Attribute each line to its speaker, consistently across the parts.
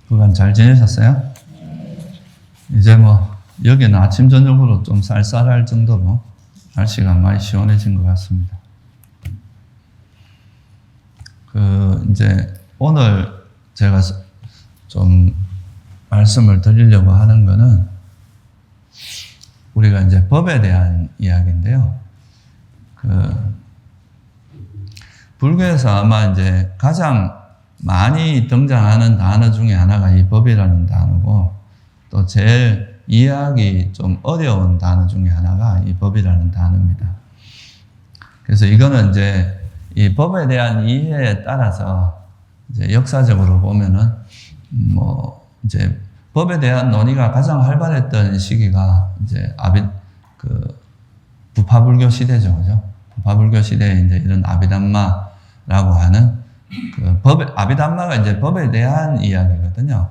Speaker 1: 그간 잘 지내셨어요? 이제 뭐 여기는 아침 저녁으로 좀 쌀쌀할 정도로 날씨가 많이 시원해진 것 같습니다. 이제 오늘 제가 좀 말씀을 드리려고 하는 거는 우리가 이제 법에 대한 이야기인데요. 불교에서 아마 이제 가장 많이 등장하는 단어 중에 하나가 이 법이라는 단어고, 또 제일 이해하기 좀 어려운 단어 중에 하나가 이 법이라는 단어입니다. 그래서 이거는 이제 이 법에 대한 이해에 따라서 이제 역사적으로 보면은 이제 법에 대한 논의가 가장 활발했던 시기가 이제 부파불교 시대죠, 그죠? 부파불교 시대에 이제 이런 아비담마라고 하는 아비담마가 이제 법에 대한 이야기거든요.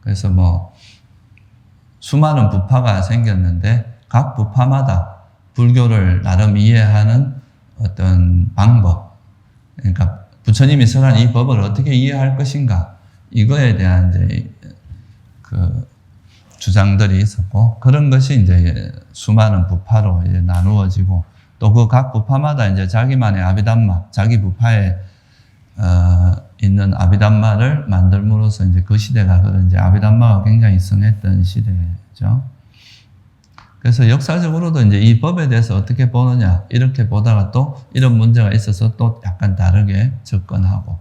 Speaker 1: 그래서 수많은 부파가 생겼는데 각 부파마다 불교를 나름 이해하는 어떤 방법, 그러니까 부처님이 설한 이 법을 어떻게 이해할 것인가, 이거에 대한 이제 주장들이 있었고, 그런 것이 이제 수많은 부파로 이제 나누어지고, 또 그 각 부파마다 이제 자기만의 아비담마, 자기 부파에 있는 아비담마를 만들므로써 이제 그 시대가 그런 이제 아비담마가 굉장히 성했던 시대죠. 그래서 역사적으로도 이제 이 법에 대해서 어떻게 보느냐, 이렇게 보다가 또 이런 문제가 있어서 또 약간 다르게 접근하고,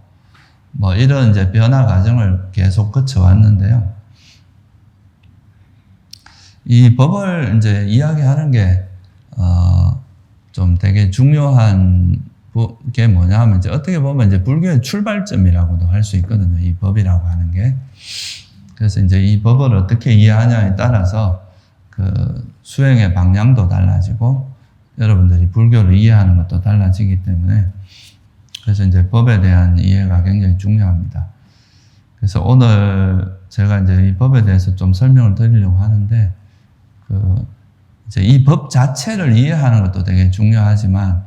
Speaker 1: 이런 이제 변화 과정을 계속 거쳐왔는데요. 이 법을 이제 이야기하는 게, 좀 되게 중요한 게 뭐냐 하면, 이제 어떻게 보면 이제 불교의 출발점이라고도 할 수 있거든요. 이 법이라고 하는 게. 그래서 이제 이 법을 어떻게 이해하냐에 따라서 수행의 방향도 달라지고, 여러분들이 불교를 이해하는 것도 달라지기 때문에, 그래서 이제 법에 대한 이해가 굉장히 중요합니다. 그래서 오늘 제가 이제 이 법에 대해서 좀 설명을 드리려고 하는데, 이제 이 법 자체를 이해하는 것도 되게 중요하지만,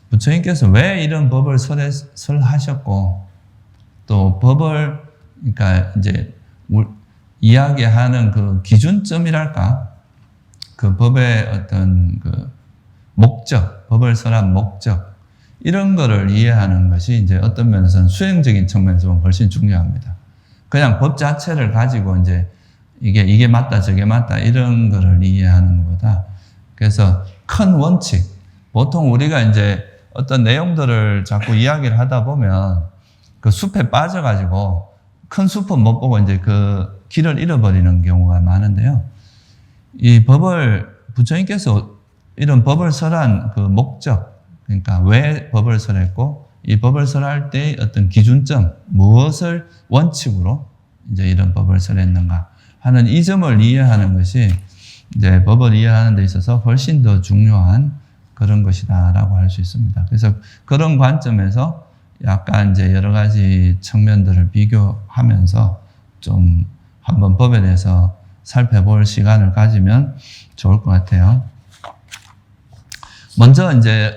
Speaker 1: 부처님께서 왜 이런 법을 설하셨고, 또 법을, 그러니까 이제 이야기하는 그 기준점이랄까, 그 법의 어떤 목적, 법을 설한 목적, 이런 거를 이해하는 것이 이제 어떤 면에서는 수행적인 측면에서 보면 훨씬 중요합니다. 그냥 법 자체를 가지고 이제 이게 맞다, 저게 맞다, 이런 거를 이해하는 것보다, 그래서 큰 원칙, 보통 우리가 이제 어떤 내용들을 자꾸 이야기를 하다 보면 그 숲에 빠져가지고 큰 숲은 못 보고 이제 그 길을 잃어버리는 경우가 많은데요. 이 법을, 부처님께서 이런 법을 설한 그 목적, 그러니까 왜 법을 설했고, 이 법을 설할 때의 어떤 기준점, 무엇을 원칙으로 이제 이런 법을 설했는가 하는 이 점을 이해하는 것이 이제 법을 이해하는 데 있어서 훨씬 더 중요한 그런 것이다라고 할 수 있습니다. 그래서 그런 관점에서 약간 이제 여러 가지 측면들을 비교하면서 좀 한번 법에 대해서 살펴볼 시간을 가지면 좋을 것 같아요. 먼저 이제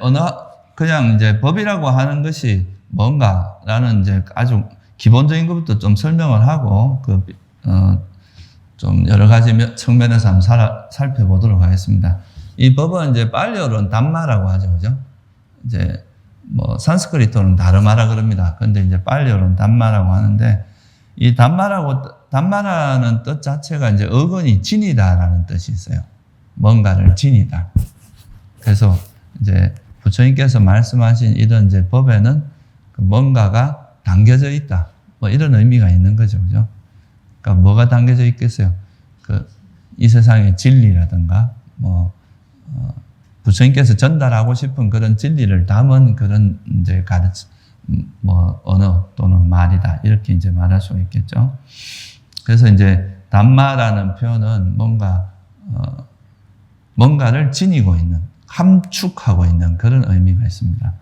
Speaker 1: 그냥 이제 법이라고 하는 것이 뭔가라는 이제 아주 기본적인 것부터 좀 설명을 하고, 좀 여러 가지 측면에서 한번 살펴보도록 하겠습니다. 이 법은 이제 팔리어로는 담마라고 하죠, 그죠? 이제 산스크리트로는 다르마라 그럽니다. 근데 이제 팔리어로는 담마라고 하는데, 이 담마라는 뜻 자체가 이제 어근이 진이다라는 뜻이 있어요. 뭔가를 진이다. 그래서 이제 부처님께서 말씀하신 이런 이제 법에는 뭔가가 담겨져 있다, 이런 의미가 있는 거죠, 그죠? 그러니까 뭐가 담겨져 있겠어요? 이 세상의 진리라든가, 부처님께서 전달하고 싶은 그런 진리를 담은 그런 이제 언어 또는 말이다, 이렇게 이제 말할 수 있겠죠. 그래서 이제 담마라는 표현은 뭔가를 지니고 있는, 함축하고 있는 그런 의미가 있습니다.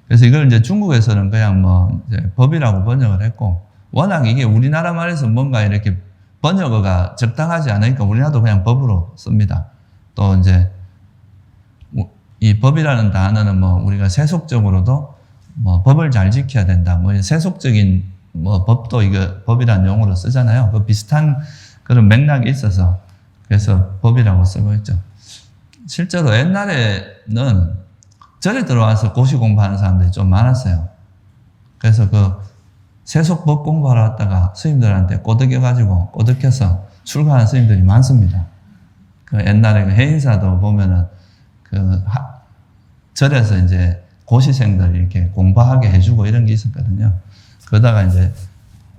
Speaker 1: 그래서 이걸 이제 중국에서는 그냥 이제 법이라고 번역을 했고, 워낙 이게 우리나라 말에서 뭔가 이렇게 번역어가 적당하지 않으니까 우리나라도 그냥 법으로 씁니다. 또 이제 이 법이라는 단어는 우리가 세속적으로도 법을 잘 지켜야 된다, 세속적인 뭐 법도 이거 법이라는 용어로 쓰잖아요. 그 비슷한 그런 맥락이 있어서 그래서 법이라고 쓰고 있죠. 실제로 옛날에는 절에 들어와서 고시 공부하는 사람들이 좀 많았어요. 그래서 그 세속법 공부하러 왔다가 스님들한테 꼬드겨서 출가하는 스님들이 많습니다. 그 옛날에 그 해인사도 보면은 절에서 이제 고시생들 이렇게 공부하게 해주고 이런 게 있었거든요. 그러다가 이제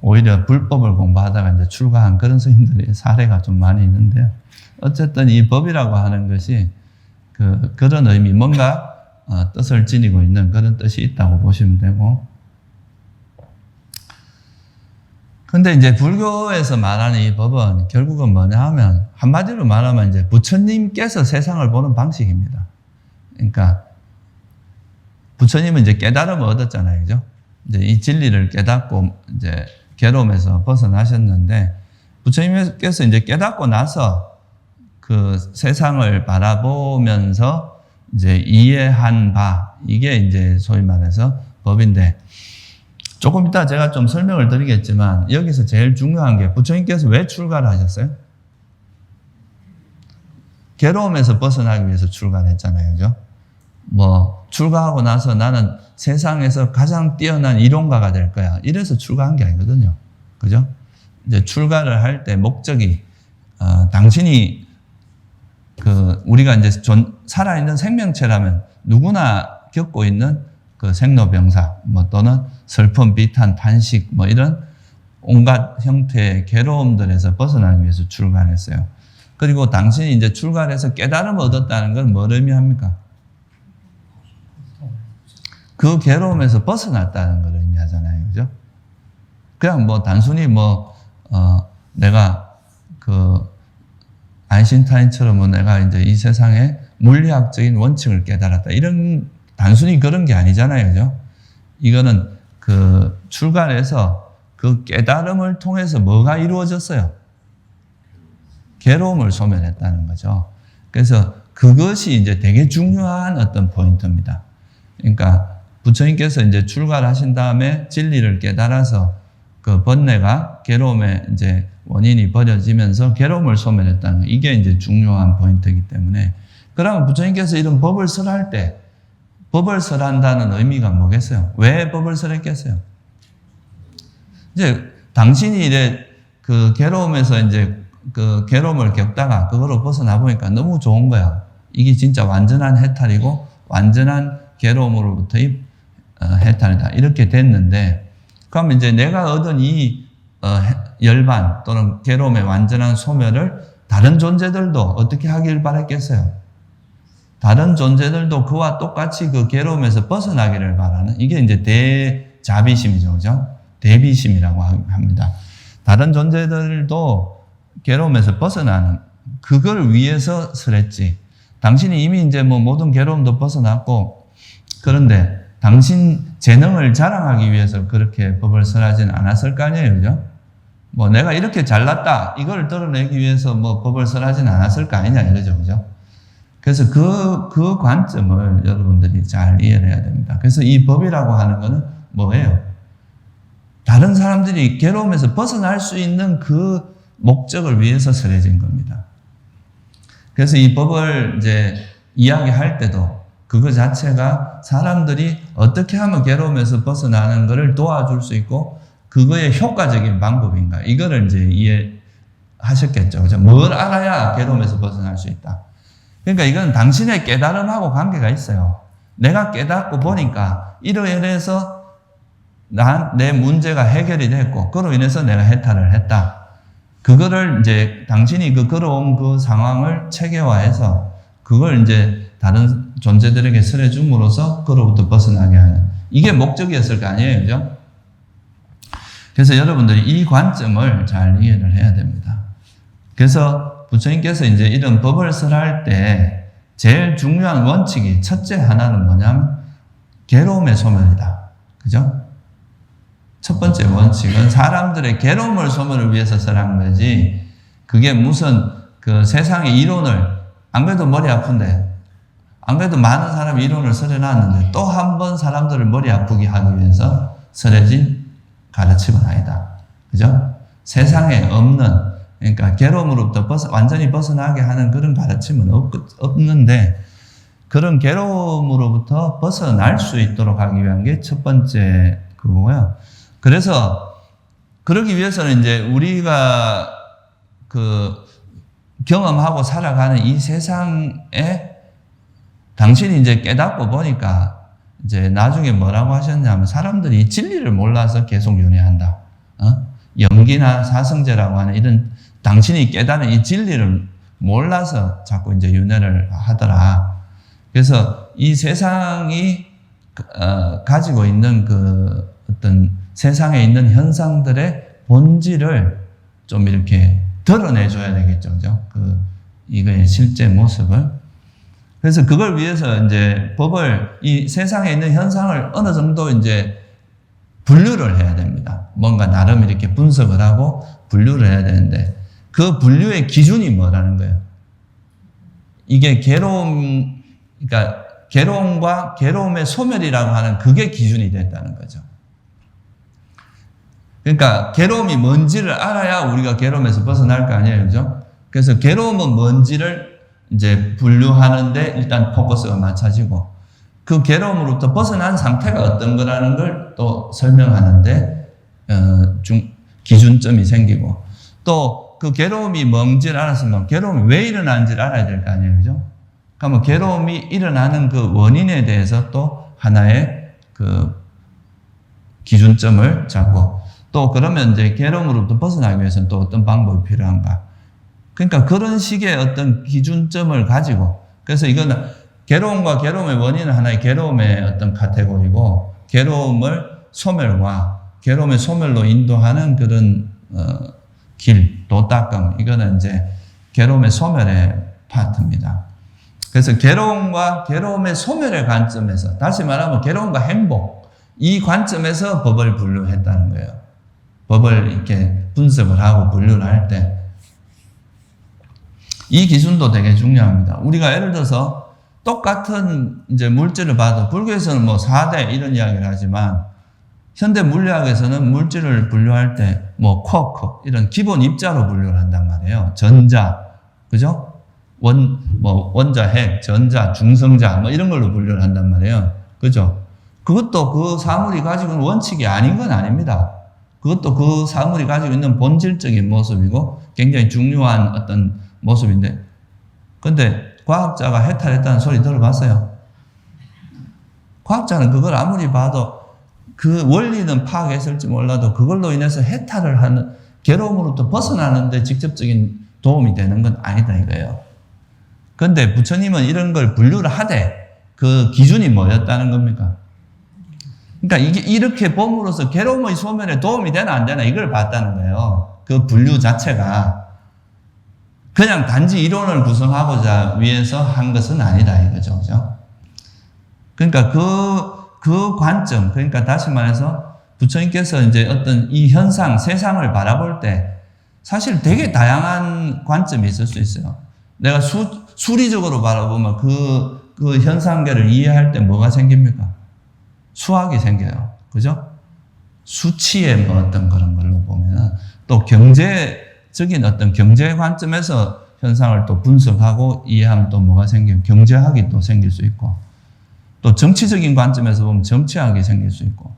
Speaker 1: 오히려 불법을 공부하다가 이제 출가한 그런 스님들이 사례가 좀 많이 있는데요. 어쨌든 이 법이라고 하는 것이 그런 의미, 뭔가 뜻을 지니고 있는 그런 뜻이 있다고 보시면 되고. 근데 이제 불교에서 말하는 이 법은 결국은 뭐냐 하면 한마디로 말하면 이제 부처님께서 세상을 보는 방식입니다. 그러니까 부처님은 이제 깨달음을 얻었잖아요. 그죠? 이제 이 진리를 깨닫고 이제 괴로움에서 벗어나셨는데 부처님께서 이제 깨닫고 나서 그 세상을 바라보면서 이제 이해한 바, 이게 이제 소위 말해서 법인데, 조금 이따 제가 좀 설명을 드리겠지만 여기서 제일 중요한 게 부처님께서 왜 출가를 하셨어요? 괴로움에서 벗어나기 위해서 출가를 했잖아요. 그죠? 뭐 출가하고 나서 나는 세상에서 가장 뛰어난 이론가가 될 거야. 이래서 출가한 게 아니거든요. 그죠? 이제 출가를 할 때 목적이 당신이 우리가 이제 살아있는 생명체라면 누구나 겪고 있는 그 생로병사, 뭐 또는 슬픔, 비탄, 탄식, 뭐 이런 온갖 형태의 괴로움들에서 벗어나기 위해서 출가를 했어요. 그리고 당신이 이제 출가를 해서 깨달음을 얻었다는 건 뭘 의미합니까? 그 괴로움에서 벗어났다는 걸 의미하잖아요. 그죠? 그냥 뭐 단순히 내가 아인슈타인처럼 내가 이제 이 세상의 물리학적인 원칙을 깨달았다. 이런 단순히 그런 게 아니잖아요. 그죠? 이거는 출가를 해서 그 깨달음을 통해서 뭐가 이루어졌어요? 괴로움을 소멸했다는 거죠. 그래서 그것이 이제 되게 중요한 어떤 포인트입니다. 그러니까 부처님께서 이제 출가를 하신 다음에 진리를 깨달아서 그 번뇌가 괴로움의 이제 원인이 버려지면서 괴로움을 소멸했다는 거. 이게 이제 중요한 포인트이기 때문에. 그러면 부처님께서 이런 법을 설할 때 법을 설한다는 의미가 뭐겠어요? 왜 법을 설했겠어요? 이제 당신이 이제 그 괴로움에서 이제 그 괴로움을 겪다가 그거로 벗어나 보니까 너무 좋은 거야. 이게 진짜 완전한 해탈이고 완전한 괴로움으로부터의 해탈이다. 이렇게 됐는데, 그럼 이제 내가 얻은 이 열반 또는 괴로움의 완전한 소멸을 다른 존재들도 어떻게 하길 바랬겠어요? 다른 존재들도 그와 똑같이 그 괴로움에서 벗어나기를 바라는, 이게 이제 대자비심이죠. 그죠? 대비심이라고 합니다. 다른 존재들도 괴로움에서 벗어나는, 그걸 위해서 설했지. 당신이 이미 이제 모든 괴로움도 벗어났고, 그런데 당신 재능을 자랑하기 위해서 그렇게 법을 설하진 않았을 거 아니에요. 그죠? 내가 이렇게 잘났다, 이걸 드러내기 위해서 법을 설하진 않았을 거 아니냐, 이거죠. 그죠? 그래서 그 관점을 여러분들이 잘 이해를 해야 됩니다. 그래서 이 법이라고 하는 거는 뭐예요? 다른 사람들이 괴로움에서 벗어날 수 있는 그 목적을 위해서 설해진 겁니다. 그래서 이 법을 이제 이야기할 때도 그거 자체가 사람들이 어떻게 하면 괴로움에서 벗어나는 것을 도와줄 수 있고 그거의 효과적인 방법인가, 이거를 이제 이해하셨겠죠. 그죠? 뭘 알아야 괴로움에서 벗어날 수 있다. 그러니까 이건 당신의 깨달음하고 관계가 있어요. 내가 깨닫고 보니까 이러해서 내 문제가 해결이 됐고 그로 인해서 내가 해탈을 했다. 그거를 이제 당신이 걸어온 그 상황을 체계화해서 그걸 이제 다른 존재들에게 설해줌으로써 그로부터 벗어나게 하는, 이게 목적이었을 거 아니에요. 그죠? 그래서 여러분들이 이 관점을 잘 이해를 해야 됩니다. 그래서 부처님께서 이제 이런 법을 설할 때 제일 중요한 원칙이 첫째 하나는 뭐냐면 괴로움의 소멸이다. 그죠? 첫 번째 원칙은 사람들의 괴로움을 소멸을 위해서 설한 거지, 그게 무슨 그 세상의 이론을, 안 그래도 머리 아픈데, 안 그래도 많은 사람이 이론을 설해놨는데 또 한 번 사람들을 머리 아프게 하기 위해서 설해진 가르침은 아니다. 그죠? 세상에 없는, 그러니까 괴로움으로부터 완전히 벗어나게 하는 그런 가르침은 없는데, 그런 괴로움으로부터 벗어날 수 있도록 하기 위한 게 첫 번째 그거고요. 그래서, 그러기 위해서는 이제 우리가 경험하고 살아가는 이 세상에 당신이 이제 깨닫고 보니까 이제 나중에 뭐라고 하셨냐면 사람들이 진리를 몰라서 계속 윤회한다. 영기나 사성제라고 하는 이런 당신이 깨닫는 이 진리를 몰라서 자꾸 이제 윤회를 하더라. 그래서 이 세상이 가지고 있는 그 어떤 세상에 있는 현상들의 본질을 좀 이렇게 드러내줘야 되겠죠. 그죠? 이거의 실제 모습을. 그래서 그걸 위해서 이제 법을 이 세상에 있는 현상을 어느 정도 이제 분류를 해야 됩니다. 뭔가 나름 이렇게 분석을 하고 분류를 해야 되는데 그 분류의 기준이 뭐라는 거예요? 이게 그러니까 괴로움과 괴로움의 소멸이라고 하는 그게 기준이 됐다는 거죠. 그러니까 괴로움이 뭔지를 알아야 우리가 괴로움에서 벗어날 거 아니에요. 그죠? 그래서 괴로움은 뭔지를 이제 분류하는데 일단 포커스가 맞춰지고 그 괴로움으로부터 벗어난 상태가 어떤 거라는 걸 또 설명하는데 기준점이 생기고 또 그 괴로움이 뭔지를 알았으면 괴로움이 왜 일어나는지를 알아야 될 거 아니에요. 그죠? 그러면 괴로움이 일어나는 그 원인에 대해서 또 하나의 그 기준점을 잡고 또 그러면 이제 괴로움으로부터 벗어나기 위해서는 또 어떤 방법이 필요한가. 그러니까 그런 식의 어떤 기준점을 가지고 그래서 이거는 괴로움과 괴로움의 원인은 하나의 괴로움의 어떤 카테고리고 괴로움의 소멸로 인도하는 그런 도닦음 이거는 이제 괴로움의 소멸의 파트입니다. 그래서 괴로움과 괴로움의 소멸의 관점에서 다시 말하면 괴로움과 행복 이 관점에서 법을 분류했다는 거예요. 법을 이렇게 분석을 하고 분류를 할 때 이 기준도 되게 중요합니다. 우리가 예를 들어서 똑같은 이제 물질을 봐도 불교에서는 뭐 4대 이런 이야기를 하지만 현대 물리학에서는 물질을 분류할 때 뭐 쿼크 이런 기본 입자로 분류를 한단 말이에요. 전자, 그죠? 원자, 핵, 전자, 중성자 뭐 이런 걸로 분류를 한단 말이에요. 그죠? 그것도 그 사물이 가지고 있는 원칙이 아닌 건 아닙니다. 그것도 그 사물이 가지고 있는 본질적인 모습이고 굉장히 중요한 어떤 모습인데 근데 과학자가 해탈했다는 소리 들어봤어요? 과학자는 그걸 아무리 봐도 그 원리는 파악했을지 몰라도 그걸로 인해서 해탈을 하는 괴로움으로부터 벗어나는데 직접적인 도움이 되는 건 아니다 이거예요. 그런데 부처님은 이런 걸 분류를 하되 그 기준이 뭐였다는 겁니까? 그러니까 이게 이렇게 봄으로써 괴로움의 소멸에 도움이 되나 안 되나 이걸 봤다는 거예요. 그 분류 자체가 그냥 단지 이론을 구성하고자 위해서 한 것은 아니다 이거죠. 그죠? 그러니까 그 관점, 그러니까 다시 말해서 부처님께서 이제 어떤 이 현상, 세상을 바라볼 때 사실 되게 다양한 관점이 있을 수 있어요. 내가 수리적으로 바라보면 그 현상계를 이해할 때 뭐가 생깁니까? 수학이 생겨요. 그죠? 수치의 뭐 어떤 그런 걸로 보면은 또 경제적인 어떤 경제 관점에서 현상을 또 분석하고 이해하면 또 뭐가 생기면 경제학이 또 생길 수 있고 또 정치적인 관점에서 보면 정치학이 생길 수 있고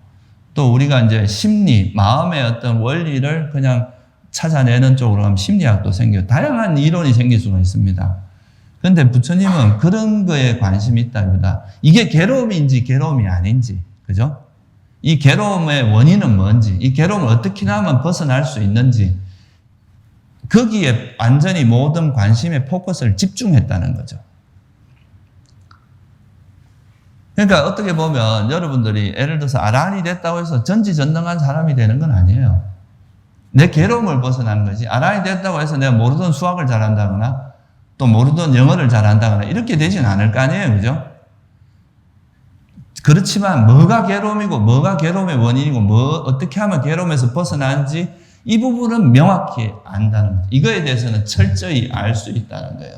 Speaker 1: 또 우리가 이제 심리, 마음의 어떤 원리를 그냥 찾아내는 쪽으로 가면 심리학도 생겨요. 다양한 이론이 생길 수가 있습니다. 그런데 부처님은 그런 거에 관심이 있다기보다 이게 괴로움인지 괴로움이 아닌지, 그죠? 이 괴로움의 원인은 뭔지, 이 괴로움을 어떻게 하면 벗어날 수 있는지 거기에 완전히 모든 관심의 포커스를 집중했다는 거죠. 그러니까 어떻게 보면 여러분들이 예를 들어서 아라한이 됐다고 해서 전지전능한 사람이 되는 건 아니에요. 내 괴로움을 벗어나는 거지. 아라한이 됐다고 해서 내가 모르던 수학을 잘한다거나 또 모르던 영어를 잘한다거나 이렇게 되진 않을 거 아니에요. 그죠? 그렇지만 뭐가 괴로움이고 뭐가 괴로움의 원인이고 어떻게 하면 괴로움에서 벗어나는지 이 부분은 명확히 안다는 거죠. 이거에 대해서는 철저히 알 수 있다는 거예요.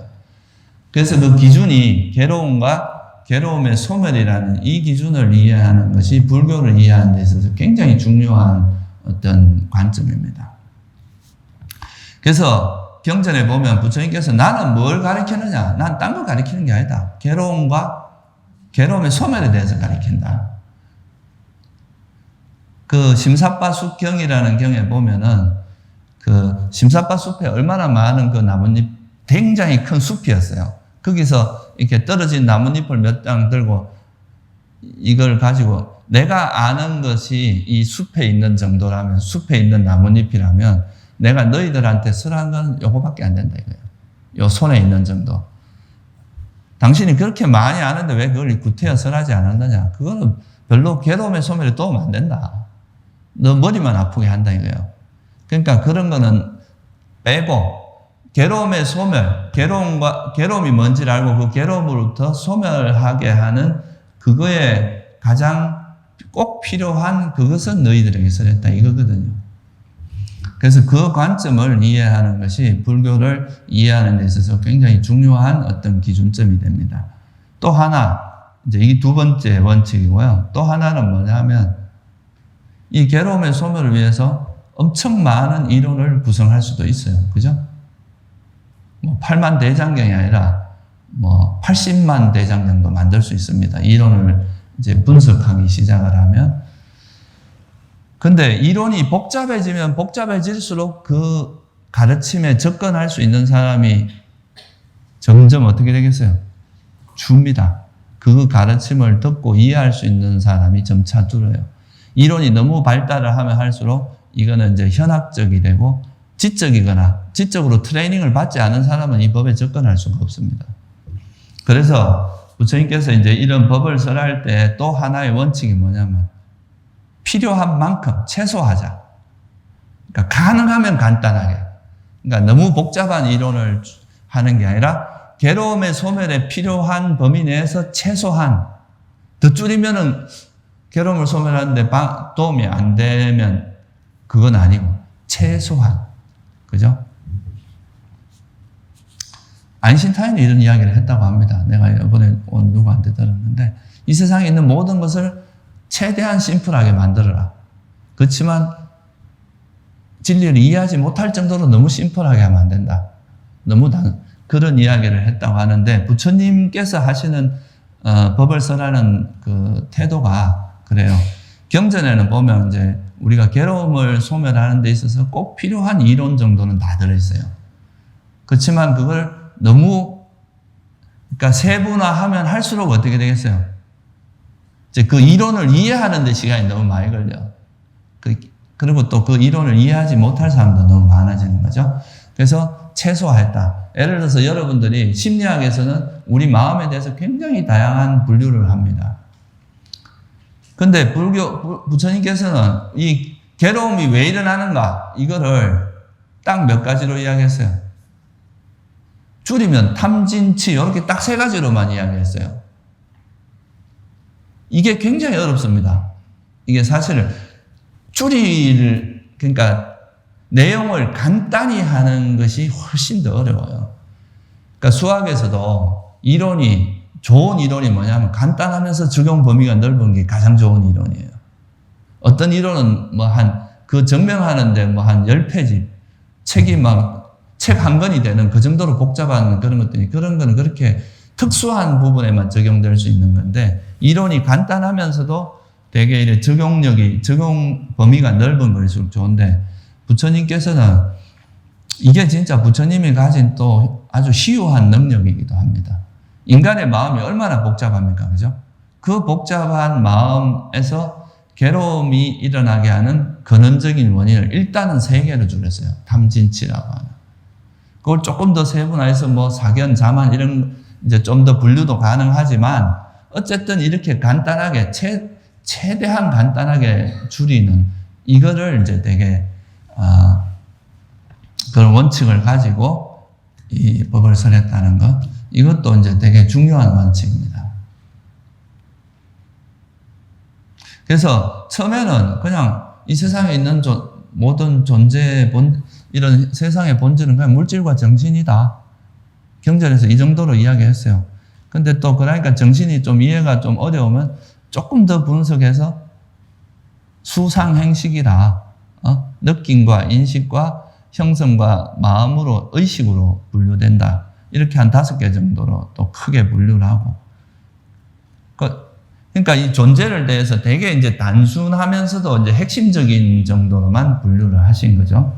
Speaker 1: 그래서 그 기준이 괴로움과 괴로움의 소멸이라는 이 기준을 이해하는 것이 불교를 이해하는 데 있어서 굉장히 중요한 어떤 관점입니다. 그래서 경전에 보면 부처님께서 나는 뭘 가르치느냐? 난 딴 거 가르치는 게 아니다. 괴로움의 소멸에 대해서 가르친다. 그 심사빠 숲경이라는 경에 보면은 그 심사빠 숲에 얼마나 많은 그 나뭇잎, 굉장히 큰 숲이었어요. 거기서 이렇게 떨어진 나뭇잎을 몇 장 들고 이걸 가지고 내가 아는 것이 이 숲에 있는 정도라면, 숲에 있는 나뭇잎이라면 내가 너희들한테 설한 건 요거밖에 안 된다 이거예요. 요 손에 있는 정도. 당신이 그렇게 많이 아는데 왜 그걸 구태여 설하지 않았느냐? 그거는 별로 괴로움의 소멸에 도움 안 된다. 너 머리만 아프게 한다 이거예요. 그러니까 그런 거는 빼고 괴로움의 소멸, 괴로움이 뭔지를 알고 그 괴로움으로부터 소멸하게 하는 그거에 가장 꼭 필요한 그것은 너희들에게 설했다 이거거든요. 그래서 그 관점을 이해하는 것이 불교를 이해하는 데 있어서 굉장히 중요한 어떤 기준점이 됩니다. 또 하나, 이제 이게 두 번째 원칙이고요. 또 하나는 뭐냐면 이 괴로움의 소멸을 위해서 엄청 많은 이론을 구성할 수도 있어요. 그죠? 뭐 8만 대장경이 아니라 뭐 80만 대장경도 만들 수 있습니다. 이론을 이제 분석하기 시작을 하면. 근데 이론이 복잡해지면 복잡해질수록 그 가르침에 접근할 수 있는 사람이 점점 어떻게 되겠어요? 줍니다. 그 가르침을 듣고 이해할 수 있는 사람이 점차 줄어요. 이론이 너무 발달을 하면 할수록 이거는 이제 현학적이 되고 지적으로 트레이닝을 받지 않은 사람은 이 법에 접근할 수가 없습니다. 그래서 부처님께서 이제 이런 법을 설할 때 또 하나의 원칙이 뭐냐면 필요한 만큼 최소화하자. 그러니까 가능하면 간단하게. 그러니까 너무 복잡한 이론을 하는 게 아니라 괴로움의 소멸에 필요한 범위 내에서 최소한, 더 줄이면은 괴로움을 소멸하는데 도움이 안 되면 그건 아니고 최소한. 그죠? 아인슈타인이 이런 이야기를 했다고 합니다. 내가 이번에 누구한테 들었는데 이 세상에 있는 모든 것을 최대한 심플하게 만들어라. 그렇지만 진리를 이해하지 못할 정도로 너무 심플하게 하면 안 된다. 그런 이야기를 했다고 하는데 부처님께서 하시는 법을 설하는 그 태도가 그래요. 경전에는 보면 이제 우리가 괴로움을 소멸하는 데 있어서 꼭 필요한 이론 정도는 다 들어있어요. 그렇지만 그걸 너무 그러니까 세분화하면 할수록 어떻게 되겠어요? 이제 그 이론을 이해하는 데 시간이 너무 많이 걸려. 그리고 또 그 이론을 이해하지 못할 사람도 너무 많아지는 거죠. 그래서 최소화했다. 예를 들어서 여러분들이 심리학에서는 우리 마음에 대해서 굉장히 다양한 분류를 합니다. 근데 부처님께서는 이 괴로움이 왜 일어나는가? 이거를 딱 몇 가지로 이야기했어요. 줄이면 탐진치, 이렇게 딱 세 가지로만 이야기했어요. 이게 굉장히 어렵습니다. 이게 사실 그러니까 내용을 간단히 하는 것이 훨씬 더 어려워요. 그러니까 수학에서도 좋은 이론이 뭐냐면 간단하면서 적용 범위가 넓은 게 가장 좋은 이론이에요. 어떤 이론은 그 증명하는데 한 10페이지, 책 한 권이 되는 그 정도로 복잡한 그런 것들이, 그런 거는 그렇게 특수한 부분에만 적용될 수 있는 건데, 이론이 간단하면서도 되게 적용 범위가 넓은 걸수록 좋은데, 부처님께서는 이게 진짜 부처님이 가진 또 아주 희유한 능력이기도 합니다. 인간의 마음이 얼마나 복잡합니까? 그죠? 그 복잡한 마음에서 괴로움이 일어나게 하는 근원적인 원인을 일단은 3개로 줄였어요. 탐진치라고 하는. 그걸 조금 더 세분화해서 사견, 자만 이런 이제 좀 더 분류도 가능하지만 어쨌든 이렇게 간단하게 최대한 간단하게 줄이는 이거를 이제 되게 그런 원칙을 가지고 이 법을 설했다는 것, 이것도 이제 되게 중요한 원칙입니다. 그래서 처음에는 그냥 이 세상에 있는 모든 존재의 이런 세상의 본질은 그냥 물질과 정신이다. 경전에서 이 정도로 이야기했어요. 근데 또 그러니까 정신이 좀 이해가 좀 어려우면 조금 더 분석해서 수상행식이다. 느낌과 인식과 형성과 마음으로 의식으로 분류된다. 이렇게 한 5개 정도로 또 크게 분류를 하고. 그러니까 이 존재를 대해서 되게 이제 단순하면서도 이제 핵심적인 정도로만 분류를 하신 거죠.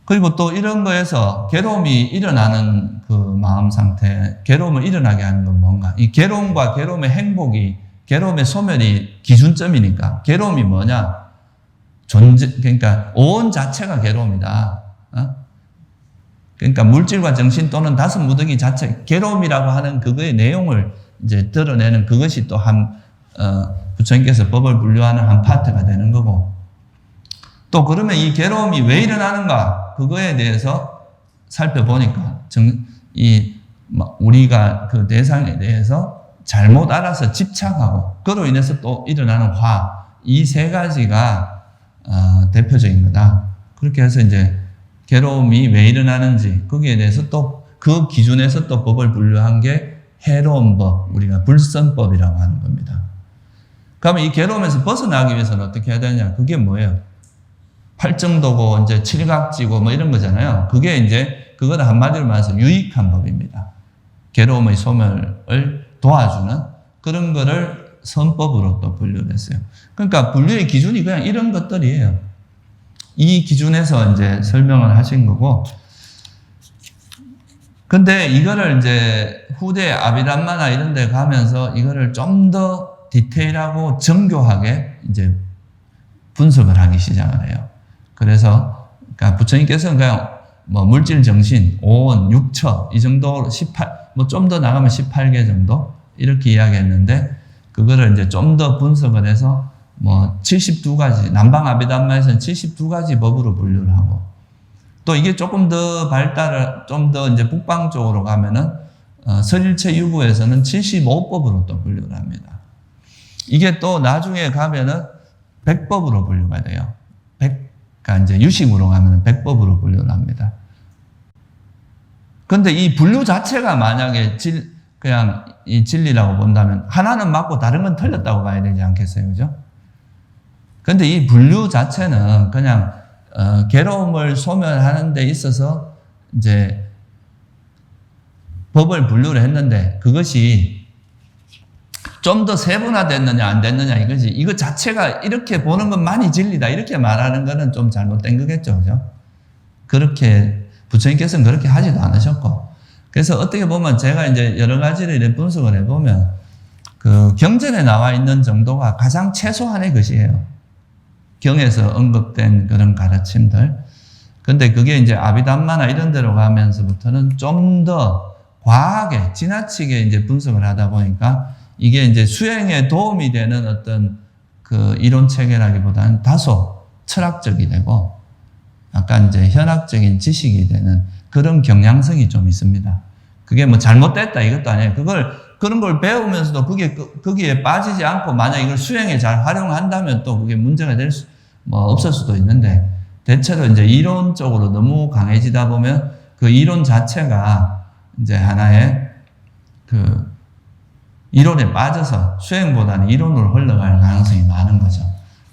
Speaker 1: 그리고 또 이런 거에서 괴로움이 일어나는 그 마음 상태, 괴로움을 일어나게 하는 건 뭔가? 이 괴로움과 괴로움의 행복이, 괴로움의 소멸이 기준점이니까, 괴로움이 뭐냐? 그러니까 온 자체가 괴로움이다. 그러니까 물질과 정신 또는 다섯 무더기 자체, 괴로움이라고 하는 그거의 내용을 이제 드러내는 그것이 또 부처님께서 법을 분류하는 한 파트가 되는 거고, 또 그러면 이 괴로움이 왜 일어나는가? 그거에 대해서 살펴보니까, 우리가 그 대상에 대해서 잘못 알아서 집착하고, 그로 인해서 또 일어나는 화, 이 세 가지가 대표적인 거다. 그렇게 해서 이제 괴로움이 왜 일어나는지, 거기에 대해서 또 그 기준에서 또 법을 분류한 게 해로운 법, 우리가 불선법이라고 하는 겁니다. 그러면 이 괴로움에서 벗어나기 위해서는 어떻게 해야 되냐? 그게 뭐예요? 팔정도고, 이제 칠각지고, 뭐 이런 거잖아요. 그게 이제, 그거는 한마디로 말해서 유익한 법입니다. 괴로움의 소멸을 도와주는 그런 거를 선법으로 또 분류를 했어요. 그러니까 분류의 기준이 그냥 이런 것들이에요. 이 기준에서 이제 설명을 하신 거고, 근데 이거를 이제 후대 아비담마나 이런 데 가면서 이거를 좀 더 디테일하고 정교하게 이제 분석을 하기 시작을 해요. 그래서, 그러니까 부처님께서는 그냥 뭐 물질, 정신, 오온, 육처, 이 정도 18, 좀 더 나가면 18개 정도 이렇게 이야기했는데, 그거를 이제 좀 더 분석을 해서 72가지, 남방 아비담마에서는 72가지 법으로 분류를 하고, 또 이게 조금 더 발달을, 좀 더 이제 북방 쪽으로 가면은, 설일체 유부에서는 75법으로 또 분류를 합니다. 이게 또 나중에 가면은 100법으로 분류가 돼요. 그러니까 이제 유식으로 가면은 100법으로 분류를 합니다. 근데 이 분류 자체가 만약에 그냥 이 진리라고 본다면 하나는 맞고 다른 건 틀렸다고 봐야 되지 않겠어요? 그죠? 근데 이 분류 자체는 그냥 괴로움을 소멸하는 데 있어서 이제 법을 분류를 했는데, 그것이 좀 더 세분화됐느냐 안 됐느냐 이거지. 이거 자체가 이렇게 보는 것만이 진리다 이렇게 말하는 거는 좀 잘못된 거겠죠. 그죠? 그렇게 부처님께서는 그렇게 하지도 않으셨고, 그래서 어떻게 보면 제가 이제 여러 가지를 이렇게 분석을 해보면 그 경전에 나와 있는 정도가 가장 최소한의 것이에요. 경에서 언급된 그런 가르침들. 근데 그게 이제 아비담마나 이런 데로 가면서부터는 좀 더 과하게, 지나치게 이제 분석을 하다 보니까 이게 이제 수행에 도움이 되는 어떤 그 이론 체계라기보다는 다소 철학적이 되고 약간 이제 현학적인 지식이 되는 그런 경향성이 좀 있습니다. 그게 뭐 잘못됐다 이것도 아니에요. 그런 걸 배우면서도 거기에 빠지지 않고 만약 이걸 수행에 잘 활용한다면 또 그게 문제가 없을 수도 있는데, 대체로 이제 이론적으로 너무 강해지다 보면 그 이론 자체가 이제 하나의 그 이론에 빠져서 수행보다는 이론으로 흘러갈 가능성이 많은 거죠.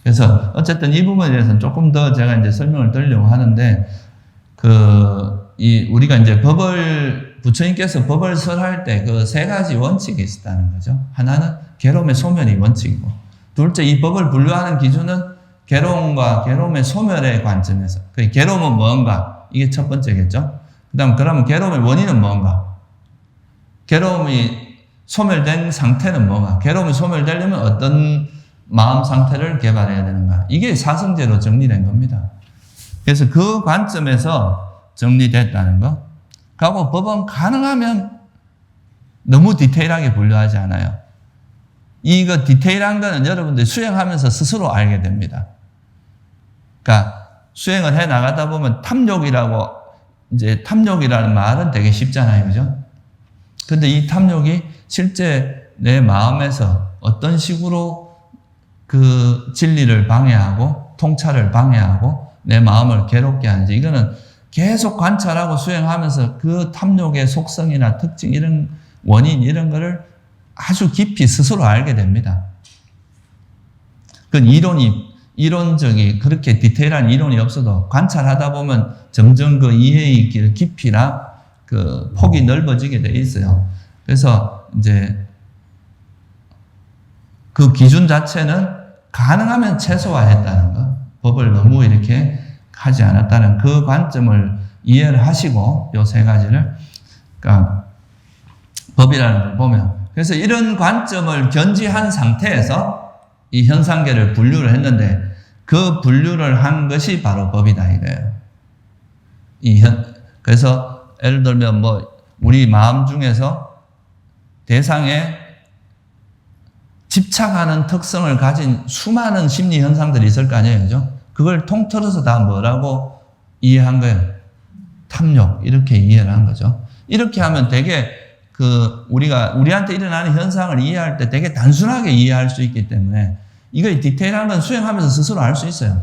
Speaker 1: 그래서 어쨌든 이 부분에 대해서는 조금 더 제가 이제 설명을 드리려고 하는데, 우리가 이제 부처님께서 법을 설할 때 그 세 가지 원칙이 있었다는 거죠. 하나는 괴로움의 소멸이 원칙이고, 둘째 이 법을 분류하는 기준은 괴로움과 괴로움의 소멸의 관점에서, 그 괴로움은 뭔가? 이게 첫 번째겠죠. 그러면 괴로움의 원인은 뭔가? 괴로움이 소멸된 상태는 뭔가? 괴로움이 소멸되려면 어떤 마음 상태를 개발해야 되는가? 이게 사성제로 정리된 겁니다. 그래서 그 관점에서 정리됐다는 거. 그리고 법은 가능하면 너무 디테일하게 분류하지 않아요. 이거 디테일한 거는 여러분들이 수행하면서 스스로 알게 됩니다. 그러니까 수행을 해 나가다 보면 탐욕이라는 말은 되게 쉽잖아요. 그죠? 근데 이 탐욕이 실제 내 마음에서 어떤 식으로 그 진리를 방해하고 통찰을 방해하고 내 마음을 괴롭게 하는지, 이거는 계속 관찰하고 수행하면서 그 탐욕의 속성이나 특징, 이런 원인, 이런 거를 아주 깊이 스스로 알게 됩니다. 그 이론이 이론적인 그렇게 디테일한 이론이 없어도 관찰하다 보면 점점 그 이해의 깊이나 그 폭이 넓어지게 돼 있어요. 그래서 이제 그 기준 자체는 가능하면 최소화했다는 거, 법을 너무 이렇게 하지 않았다는 그 관점을 이해를 하시고 요 세 가지를, 그러니까 법이라는 걸 보면, 그래서 이런 관점을 견지한 상태에서 이 현상계를 분류를 했는데 그 분류를 한 것이 바로 법이다 이거예요. 그래서 예를 들면 뭐 우리 마음 중에서 대상에 집착하는 특성을 가진 수많은 심리 현상들이 있을 거 아니에요, 그죠? 그걸 통틀어서 다 뭐라고 이해한 거예요? 탐욕, 이렇게 이해를 한 거죠. 이렇게 하면 되게 우리한테 일어나는 현상을 이해할 때 되게 단순하게 이해할 수 있기 때문에 이거 디테일한 건 수행하면서 스스로 알 수 있어요.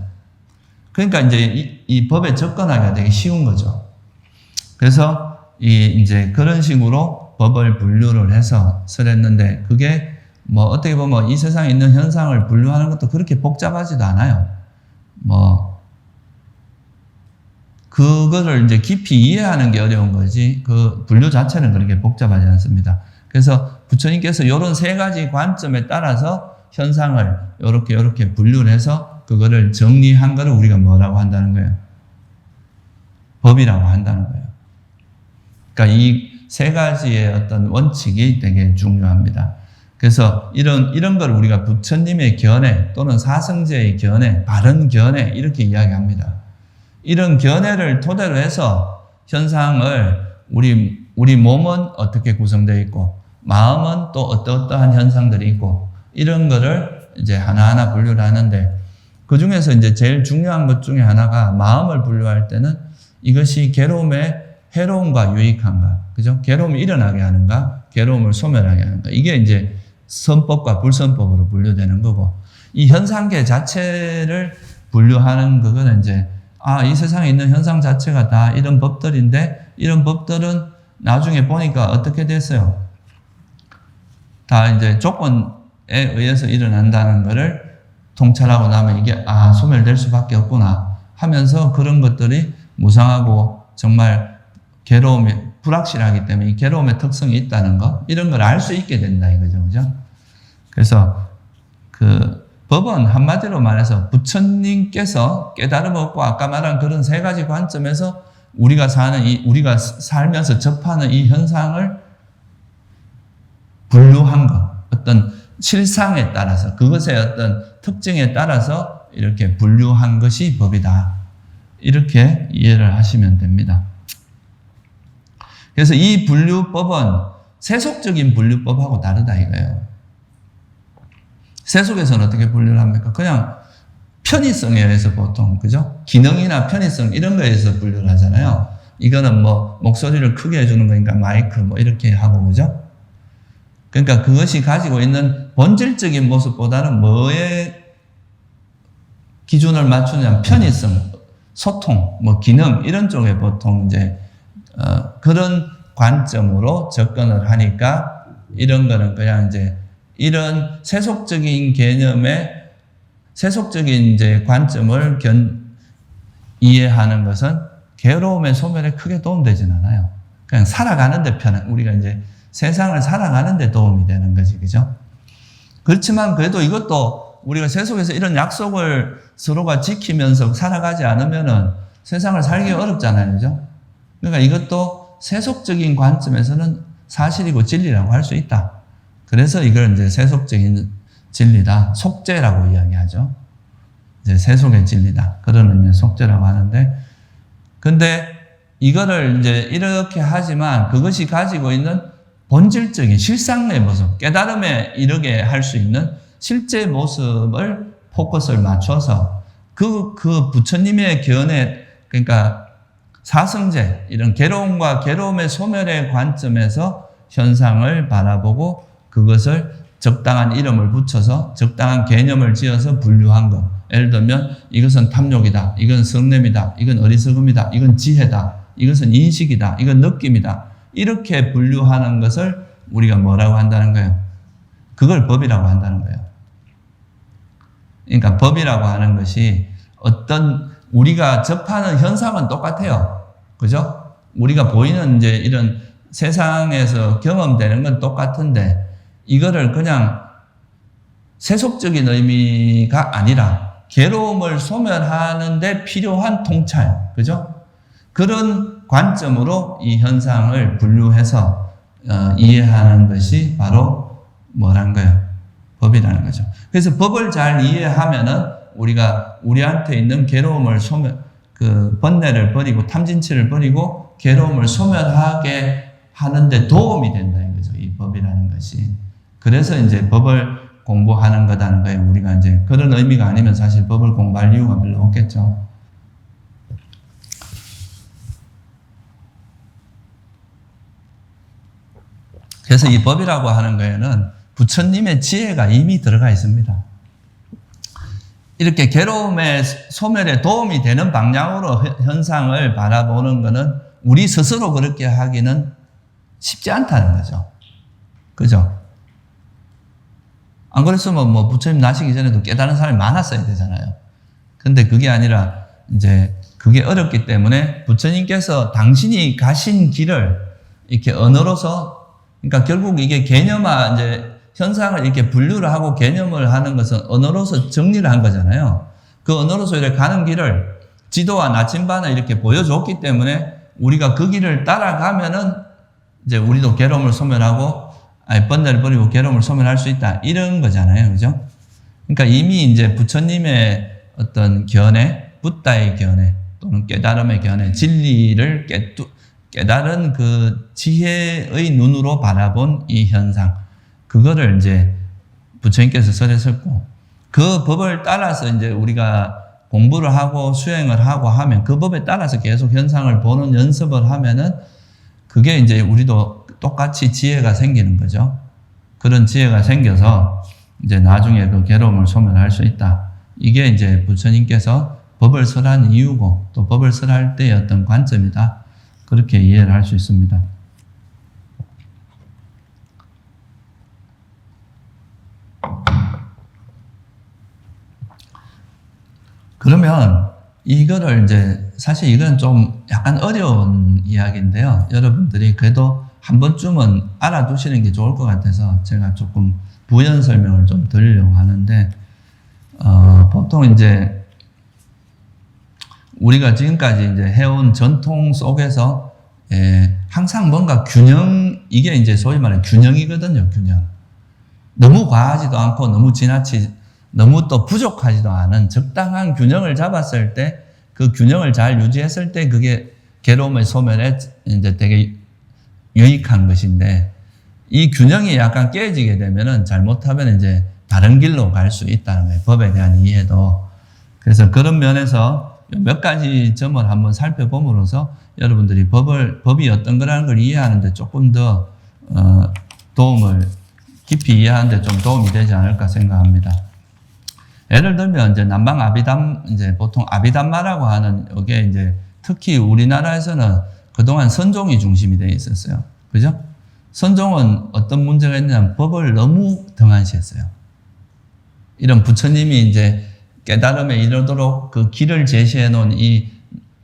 Speaker 1: 그러니까 이제 이 법에 접근하기가 되게 쉬운 거죠. 그래서 이제 그런 식으로 법을 분류를 해서 설했는데, 그게 뭐 어떻게 보면 이 세상에 있는 현상을 분류하는 것도 그렇게 복잡하지도 않아요. 뭐 그거를 이제 깊이 이해하는 게 어려운 거지 그 분류 자체는 그렇게 복잡하지 않습니다. 그래서 부처님께서 이런 세 가지 관점에 따라서 현상을 이렇게 분류를 해서 그거를 정리한 거를 우리가 뭐라고 한다는 거예요? 법이라고 한다는 거예요. 그러니까 이 세 가지의 어떤 원칙이 되게 중요합니다. 그래서 이런 걸 우리가 부처님의 견해 또는 사성제의 견해, 바른 견해 이렇게 이야기합니다. 이런 견해를 토대로 해서 현상을 우리 몸은 어떻게 구성되어 있고 마음은 또 어떠한 현상들이 있고 이런 거를 이제 하나하나 분류를 하는데, 그 중에서 이제 제일 중요한 것 중에 하나가 마음을 분류할 때는 이것이 괴로움에 해로움과 유익한가, 그죠? 괴로움이 일어나게 하는가, 괴로움을 소멸하게 하는가, 이게 이제 선법과 불선법으로 분류되는 거고, 이 현상계 자체를 분류하는 그거는 이제 이 세상에 있는 현상 자체가 다 이런 법들인데 이런 법들은 나중에 보니까 어떻게 됐어요? 다 이제 조건에 의해서 일어난다는 것을 통찰하고 나면 이게 소멸될 수밖에 없구나 하면서 그런 것들이 무상하고 정말 괴로움이 불확실하기 때문에 이 괴로움의 특성이 있다는 거, 이런 걸 알 수 있게 된다 이거죠. 그죠? 그래서 그 법은 한마디로 말해서 부처님께서 깨달음 얻고 아까 말한 그런 세 가지 관점에서 우리가 우리가 살면서 접하는 이 현상을 분류한 것, 어떤 실상에 따라서 그것의 어떤 특징에 따라서 이렇게 분류한 것이 법이다. 이렇게 이해를 하시면 됩니다. 그래서 이 분류법은 세속적인 분류법하고 다르다 이거예요. 세속에서는 어떻게 분류를 합니까? 그냥 편의성에 의해서 보통, 그죠? 기능이나 편의성 이런 거에 의해서 분류를 하잖아요. 이거는 뭐 목소리를 크게 해주는 거니까 마이크 뭐 이렇게 하고, 그죠? 그러니까 그것이 가지고 있는 본질적인 모습보다는 뭐에 기준을 맞추냐면 편의성, 소통, 뭐 기능 이런 쪽에 보통 이제 그런 관점으로 접근을 하니까 이런 거는 그냥 이제 이런 세속적인 개념의 세속적인 이제 관점을 이해하는 것은 괴로움의 소멸에 크게 도움되진 않아요. 그냥 살아가는데 우리가 이제 세상을 살아가는데 도움이 되는 거지, 그죠? 그렇지만 그래도 이것도 우리가 세속에서 이런 약속을 서로가 지키면서 살아가지 않으면은 세상을 살기 어렵잖아요, 그죠? 그러니까 이것도 세속적인 관점에서는 사실이고 진리라고 할 수 있다. 그래서 이걸 이제 세속적인 진리다, 속죄라고 이야기하죠. 이제 세속의 진리다. 그런 의미의 속죄라고 하는데, 근데 이거를 이제 이렇게 하지만 그것이 가지고 있는 본질적인 실상의 모습, 깨달음에 이르게 할 수 있는 실제 모습을 포커스를 맞춰서 그 부처님의 견해, 그러니까 사성제, 이런 괴로움과 괴로움의 소멸의 관점에서 현상을 바라보고 그것을 적당한 이름을 붙여서 적당한 개념을 지어서 분류한 것. 예를 들면 이것은 탐욕이다, 이건 성냄이다, 이건 어리석음이다, 이건 지혜다, 이것은 인식이다, 이건 느낌이다. 이렇게 분류하는 것을 우리가 뭐라고 한다는 거예요? 그걸 법이라고 한다는 거예요. 그러니까 법이라고 하는 것이 어떤 우리가 접하는 현상은 똑같아요. 그죠? 우리가 보이는 이제 이런 세상에서 경험되는 건 똑같은데 이거를 그냥 세속적인 의미가 아니라 괴로움을 소멸하는 데 필요한 통찰. 그죠? 그런 관점으로 이 현상을 분류해서 이해하는 것이 바로 뭐란 거예요? 법이라는 거죠. 그래서 법을 잘 이해하면은 우리가 우리한테 있는 괴로움을 번뇌를 버리고 탐진치를 버리고 괴로움을 소멸하게 하는데 도움이 된다는 거죠. 이 법이라는 것이. 그래서 이제 법을 공부하는 거다는 거예요. 우리가 이제 그런 의미가 아니면 사실 법을 공부할 이유가 별로 없겠죠. 그래서 이 법이라고 하는 거에는 부처님의 지혜가 이미 들어가 있습니다. 이렇게 괴로움의 소멸에 도움이 되는 방향으로 현상을 바라보는 것은 우리 스스로 그렇게 하기는 쉽지 않다는 거죠. 그죠? 안 그랬으면 뭐 부처님 나시기 전에도 깨달은 사람이 많았어야 되잖아요. 근데 그게 아니라 이제 그게 어렵기 때문에 부처님께서 당신이 가신 길을 이렇게 언어로서, 그러니까 결국 이게 개념화, 이제 현상을 이렇게 분류를 하고 개념을 하는 것은 언어로서 정리를 한 거잖아요. 그 언어로서 이렇게 가는 길을 지도와 나침반을 이렇게 보여줬기 때문에 우리가 그 길을 따라가면은 이제 우리도 괴로움을 소멸하고, 번뇌를 버리고 괴로움을 소멸할 수 있다. 이런 거잖아요. 그죠? 그러니까 이미 이제 부처님의 어떤 견해, 붓다의 견해, 또는 깨달음의 견해, 진리를 깨달은 그 지혜의 눈으로 바라본 이 현상. 그거를 이제 부처님께서 설에 썼고, 그 법을 따라서 이제 우리가 공부를 하고 수행을 하고 하면 그 법에 따라서 계속 현상을 보는 연습을 하면은 그게 이제 우리도 똑같이 지혜가 생기는 거죠. 그런 지혜가 생겨서 이제 나중에 그 괴로움을 소멸할 수 있다. 이게 이제 부처님께서 법을 설한 이유고 또 법을 설할 때의 어떤 관점이다. 그렇게 이해를 할 수 있습니다. 그러면 이거를 이제 사실 이건 좀 약간 어려운 이야기인데요. 여러분들이 그래도 한 번쯤은 알아두시는 게 좋을 것 같아서 제가 조금 부연 설명을 좀 드리려고 하는데, 보통 이제 우리가 지금까지 이제 해온 전통 속에서 항상 뭔가 균형, 이게 이제 소위 말하는 균형이거든요. 균형. 너무 과하지도 않고 너무 또 부족하지도 않은 적당한 균형을 잡았을 때, 그 균형을 잘 유지했을 때 그게 괴로움의 소멸에 이제 되게 유익한 것인데, 이 균형이 약간 깨지게 되면은 잘못하면 이제 다른 길로 갈 수 있다는 거예요. 법에 대한 이해도. 그래서 그런 면에서 몇 가지 점을 한번 살펴봄으로써 여러분들이 법이 어떤 거라는 걸 이해하는데 조금 더 도움을 깊이 이해하는데 좀 도움이 되지 않을까 생각합니다. 예를 들면 이제 남방 아비담, 이제 보통 아비담마라고 하는 이게 이제 특히 우리나라에서는 그동안 선종이 중심이 되어 있었어요. 그죠? 선종은 어떤 문제가 있냐면 법을 너무 등한시했어요. 이런 부처님이 이제 깨달음에 이르도록 그 길을 제시해 놓은 이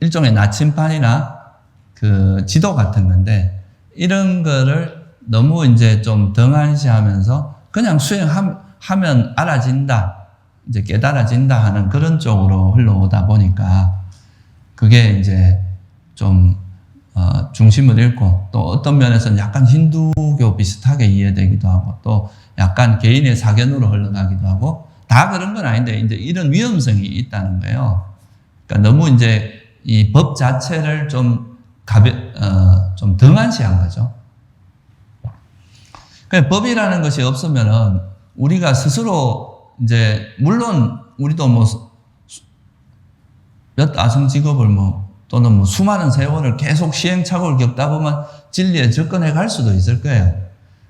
Speaker 1: 일종의 나침반이나 그 지도 같은 건데, 이런 거를 너무 이제 좀 등한시하면서 그냥 수행하면 알아진다, 이제 깨달아진다 하는 그런 쪽으로 흘러오다 보니까 그게 이제 좀 중심을 잃고, 또 어떤 면에서는 약간 힌두교 비슷하게 이해되기도 하고, 또 약간 개인의 사견으로 흘러가기도 하고, 다 그런 건 아닌데 이제 이런 위험성이 있다는 거예요. 그러니까 너무 이제 이 법 자체를 좀 등한시한 거죠. 그러니까 법이라는 것이 없으면은 우리가 스스로 이제 물론 우리도 뭐 몇 아성직업을 또는 수많은 세월을 계속 시행착오를 겪다 보면 진리에 접근해 갈 수도 있을 거예요.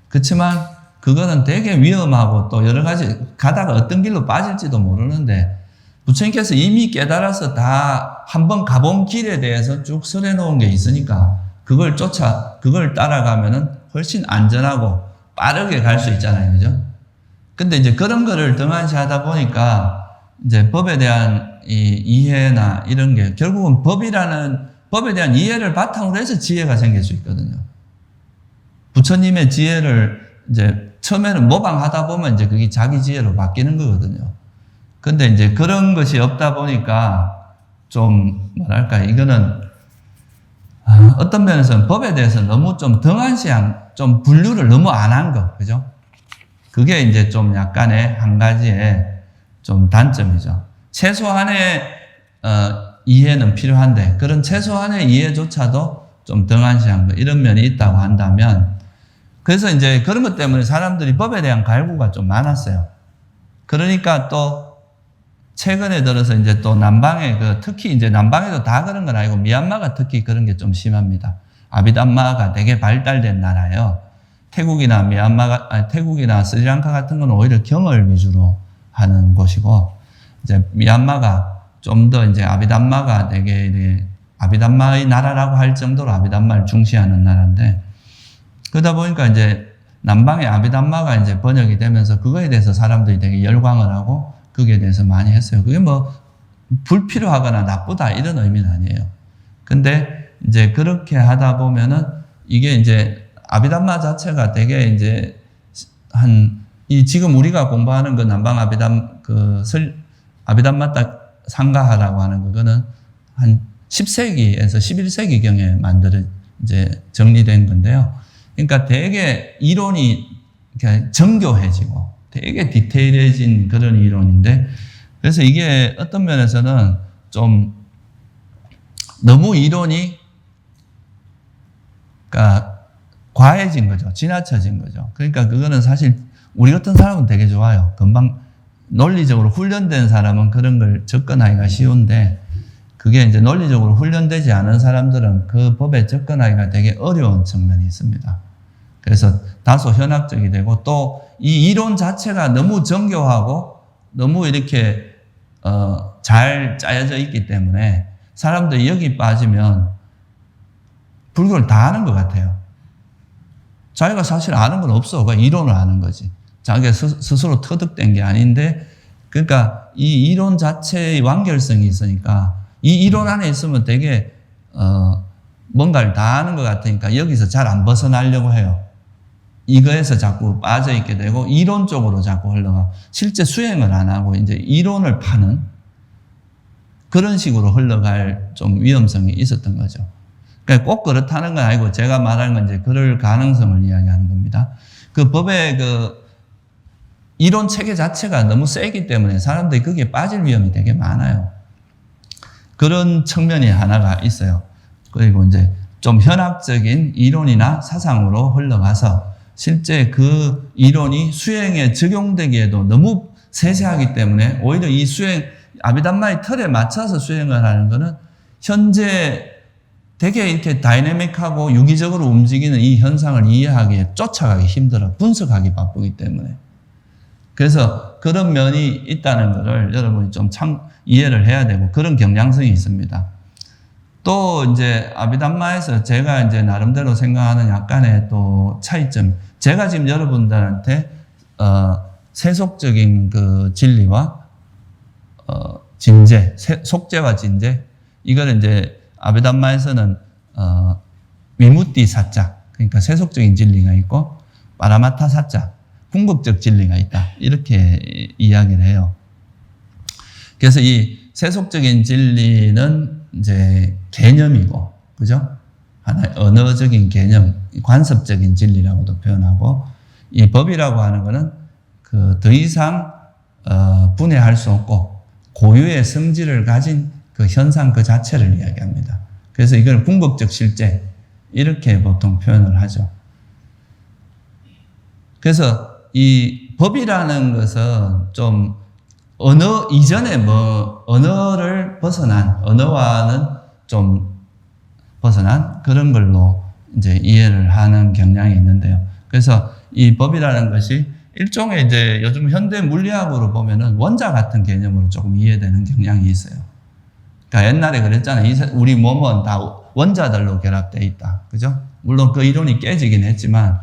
Speaker 1: 그렇지만 그거는 되게 위험하고 또 여러 가지 가다가 어떤 길로 빠질지도 모르는데, 부처님께서 이미 깨달아서 다 한번 가본 길에 대해서 쭉 설해 놓은 게 있으니까 그걸 따라가면은 훨씬 안전하고 빠르게 갈 수 있잖아요. 그죠? 근데 이제 그런 거를 등한시 하다 보니까 이제 법에 대한 이 이해나 이런 게 결국은 법에 대한 이해를 바탕으로 해서 지혜가 생길 수 있거든요. 부처님의 지혜를 이제 처음에는 모방하다 보면 이제 그게 자기 지혜로 바뀌는 거거든요. 근데 이제 그런 것이 없다 보니까 좀 뭐랄까 이거는 어떤 면에서는 법에 대해서 너무 좀 등한시한 좀 분류를 너무 안 한 거, 그죠? 그게 이제 좀 약간의 한 가지의 좀 단점이죠. 최소한의 이해는 필요한데 그런 최소한의 이해조차도 좀 등한시한 거 이런 면이 있다고 한다면 그래서 이제 그런 것 때문에 사람들이 법에 대한 갈구가 좀 많았어요. 그러니까 또 최근에 들어서 이제 또 남방에 특히 이제 남방에도 다 그런 건 아니고 미얀마가 특히 그런 게 좀 심합니다. 아비담마가 되게 발달된 나라예요. 태국이나 스리랑카 같은 건 오히려 경을 위주로 하는 곳이고 이제 미얀마가 좀 더 이제 아비담마가 되게 아비담마의 나라라고 할 정도로 아비담마를 중시하는 나라인데 그러다 보니까 이제 남방의 아비담마가 이제 번역이 되면서 그거에 대해서 사람들이 되게 열광을 하고 거기에 대해서 많이 했어요. 그게 뭐 불필요하거나 나쁘다 이런 의미는 아니에요. 근데 이제 그렇게 하다 보면은 이게 이제 아비담마 자체가 되게 이제 지금 우리가 공부하는 그 남방 아비담마타 상가하라고 하는 그거는 한 10세기에서 11세기경에 이제 정리된 건데요. 그러니까 되게 이론이 정교해지고 되게 디테일해진 그런 이론인데 그래서 이게 어떤 면에서는 좀 너무 이론이 그러니까 과해진 거죠. 지나쳐진 거죠. 그러니까 그거는 사실 우리 같은 사람은 되게 좋아요. 금방 논리적으로 훈련된 사람은 그런 걸 접근하기가 쉬운데 그게 이제 논리적으로 훈련되지 않은 사람들은 그 법에 접근하기가 되게 어려운 측면이 있습니다. 그래서 다소 현학적이 되고 또 이 이론 자체가 너무 정교하고 너무 이렇게 잘 짜여져 있기 때문에 사람들이 여기 빠지면 불교를 다 아는 것 같아요. 자기가 사실 아는 건 없어. 그냥 이론을 아는 거지. 자기가 스스로 터득된 게 아닌데 그러니까 이 이론 자체의 완결성이 있으니까 이 이론 안에 있으면 되게 뭔가를 다 아는 것 같으니까 여기서 잘 안 벗어나려고 해요. 이거에서 자꾸 빠져있게 되고 이론 쪽으로 자꾸 흘러가 실제 수행을 안 하고 이제 이론을 파는 그런 식으로 흘러갈 좀 위험성이 있었던 거죠. 그러니까 꼭 그렇다는 건 아니고 제가 말하는 건 이제 그럴 가능성을 이야기하는 겁니다. 그 법의 그 이론 체계 자체가 너무 세기 때문에 사람들이 거기에 빠질 위험이 되게 많아요. 그런 측면이 하나가 있어요. 그리고 이제 좀 현학적인 이론이나 사상으로 흘러가서 실제 그 이론이 수행에 적용되기에도 너무 세세하기 때문에 오히려 이 아비담마의 틀에 맞춰서 수행을 하는 거는 현재 되게 이렇게 다이내믹하고 유기적으로 움직이는 이 현상을 이해하기에 쫓아가기 힘들어. 분석하기 바쁘기 때문에. 그래서 그런 면이 있다는 것을 여러분이 좀 이해를 해야 되고 그런 경향성이 있습니다. 또 이제 아비담마에서 제가 이제 나름대로 생각하는 약간의 또 차이점. 제가 지금 여러분들한테 세속적인 그 진리와 진제, 속죄와 진제 이거를 이제 아비담마에서는 위무띠 사자 그러니까 세속적인 진리가 있고 파라마타 사자 궁극적 진리가 있다 이렇게 이야기를 해요. 그래서 이 세속적인 진리는 이제 개념이고 그죠? 하나의 언어적인 개념, 관습적인 진리라고도 표현하고 이 법이라고 하는 것은 그 더 이상 분해할 수 없고 고유의 성질을 가진 그 현상 그 자체를 이야기합니다. 그래서 이걸 궁극적 실제 이렇게 보통 표현을 하죠. 그래서 이 법이라는 것은 좀 언어 이전에 언어를 벗어난 언어와는 좀 벗어난 그런 걸로 이제 이해를 하는 경향이 있는데요. 그래서 이 법이라는 것이 일종의 이제 요즘 현대 물리학으로 보면은 원자 같은 개념으로 조금 이해되는 경향이 있어요. 그러니까 옛날에 그랬잖아요. 우리 몸은 다 원자들로 결합되어 있다. 그죠? 물론 그 이론이 깨지긴 했지만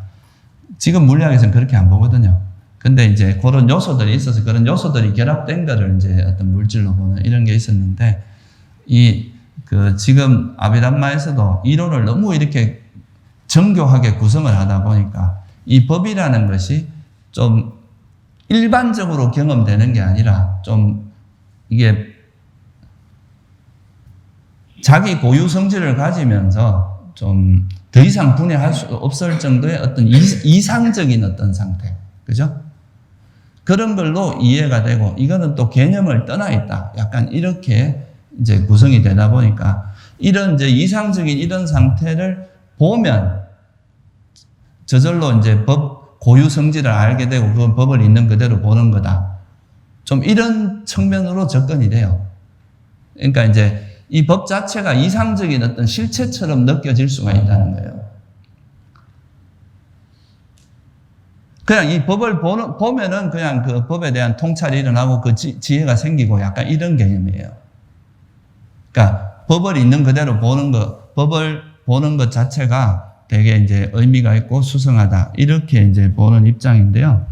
Speaker 1: 지금 물리학에서는 그렇게 안 보거든요. 근데 이제 그런 요소들이 있어서 그런 요소들이 결합된 거를 이제 어떤 물질로 보는 이런 게 있었는데, 지금 아비담마에서도 이론을 너무 이렇게 정교하게 구성을 하다 보니까 이 법이라는 것이 좀 일반적으로 경험되는 게 아니라 좀 이게 자기 고유 성질을 가지면서 좀 더 이상 분해할 수 없을 정도의 어떤 이상적인 어떤 상태. 그죠? 그런 걸로 이해가 되고, 이거는 또 개념을 떠나 있다. 약간 이렇게 이제 구성이 되다 보니까, 이런 이제 이상적인 이런 상태를 보면 저절로 이제 고유 성질을 알게 되고, 그 법을 있는 그대로 보는 거다. 좀 이런 측면으로 접근이 돼요. 그러니까 이제 이 법 자체가 이상적인 어떤 실체처럼 느껴질 수가 있다는 거예요. 그냥 이 법을 보면은 그냥 그 법에 대한 통찰이 일어나고 그 지혜가 생기고 약간 이런 개념이에요. 그러니까 법을 있는 그대로 보는 것, 법을 보는 것 자체가 되게 이제 의미가 있고 수성하다. 이렇게 이제 보는 입장인데요.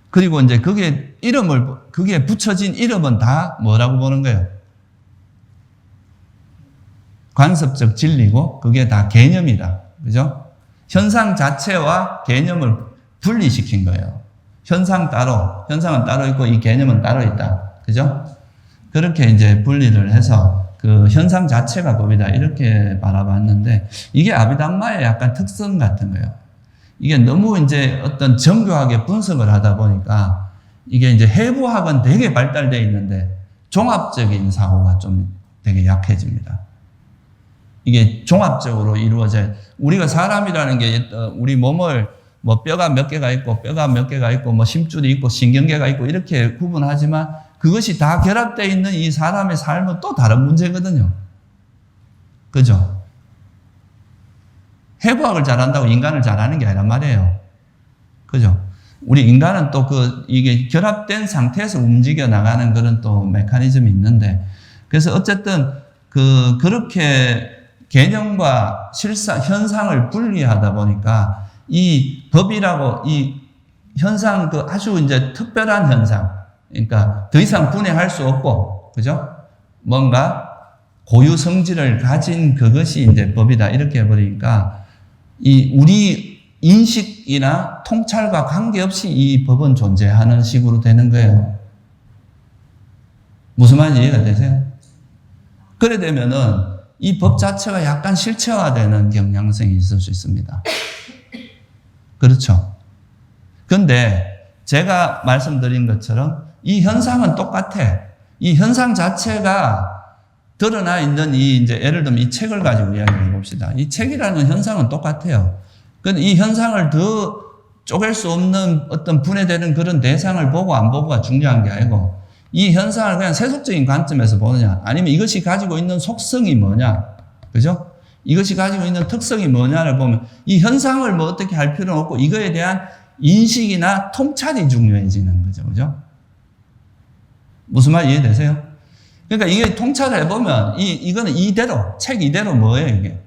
Speaker 1: 그리고 이제 그게 붙여진 이름은 다 뭐라고 보는 거예요? 관습적 진리고 그게 다 개념이다. 그죠? 현상 자체와 개념을 분리시킨 거예요. 현상은 따로 있고 이 개념은 따로 있다. 그죠? 그렇게 이제 분리를 해서 그 현상 자체가 법이다. 이렇게 바라봤는데 이게 아비담마의 약간 특성 같은 거예요. 이게 너무 이제 어떤 정교하게 분석을 하다 보니까 이게 이제 해부학은 되게 발달되어 있는데 종합적인 사고가 좀 되게 약해집니다. 이게 종합적으로 이루어져요. 우리가 사람이라는 게 우리 몸을 뭐 뼈가 몇 개가 있고 뭐 심줄이 있고 신경계가 있고 이렇게 구분하지만 그것이 다 결합되어 있는 이 사람의 삶은 또 다른 문제거든요. 그죠? 해부학을 잘한다고 인간을 잘하는 게 아니란 말이에요. 그죠? 우리 인간은 또 이게 결합된 상태에서 움직여 나가는 그런 또 메커니즘이 있는데, 그래서 어쨌든 그렇게 개념과 현상을 분리하다 보니까 이 법이라고 이 현상 아주 이제 특별한 현상, 그러니까 더 이상 분해할 수 없고, 그죠? 뭔가 고유 성질을 가진 그것이 이제 법이다. 이렇게 해버리니까 우리 인식이나 통찰과 관계없이 이 법은 존재하는 식으로 되는 거예요. 무슨 말인지 이해가 되세요? 그래 되면은 이 법 자체가 약간 실체화되는 경향성이 있을 수 있습니다. 그렇죠? 근데 제가 말씀드린 것처럼 이 현상은 똑같아. 이 현상 자체가 드러나 있는 이제 예를 들면 이 책을 가지고 이야기해 봅시다. 이 책이라는 현상은 똑같아요. 근데 이 현상을 더 쪼갤 수 없는 어떤 분해되는 그런 대상을 보고 안 보고가 중요한 게 아니고, 이 현상을 그냥 세속적인 관점에서 보느냐, 아니면 이것이 가지고 있는 속성이 뭐냐, 그죠? 이것이 가지고 있는 특성이 뭐냐를 보면 이 현상을 뭐 어떻게 할 필요는 없고 이거에 대한 인식이나 통찰이 중요해지는 거죠, 그죠? 무슨 말 이해되세요? 그러니까 이게 통찰을 해보면 이거는 책 이대로 뭐예요, 이게?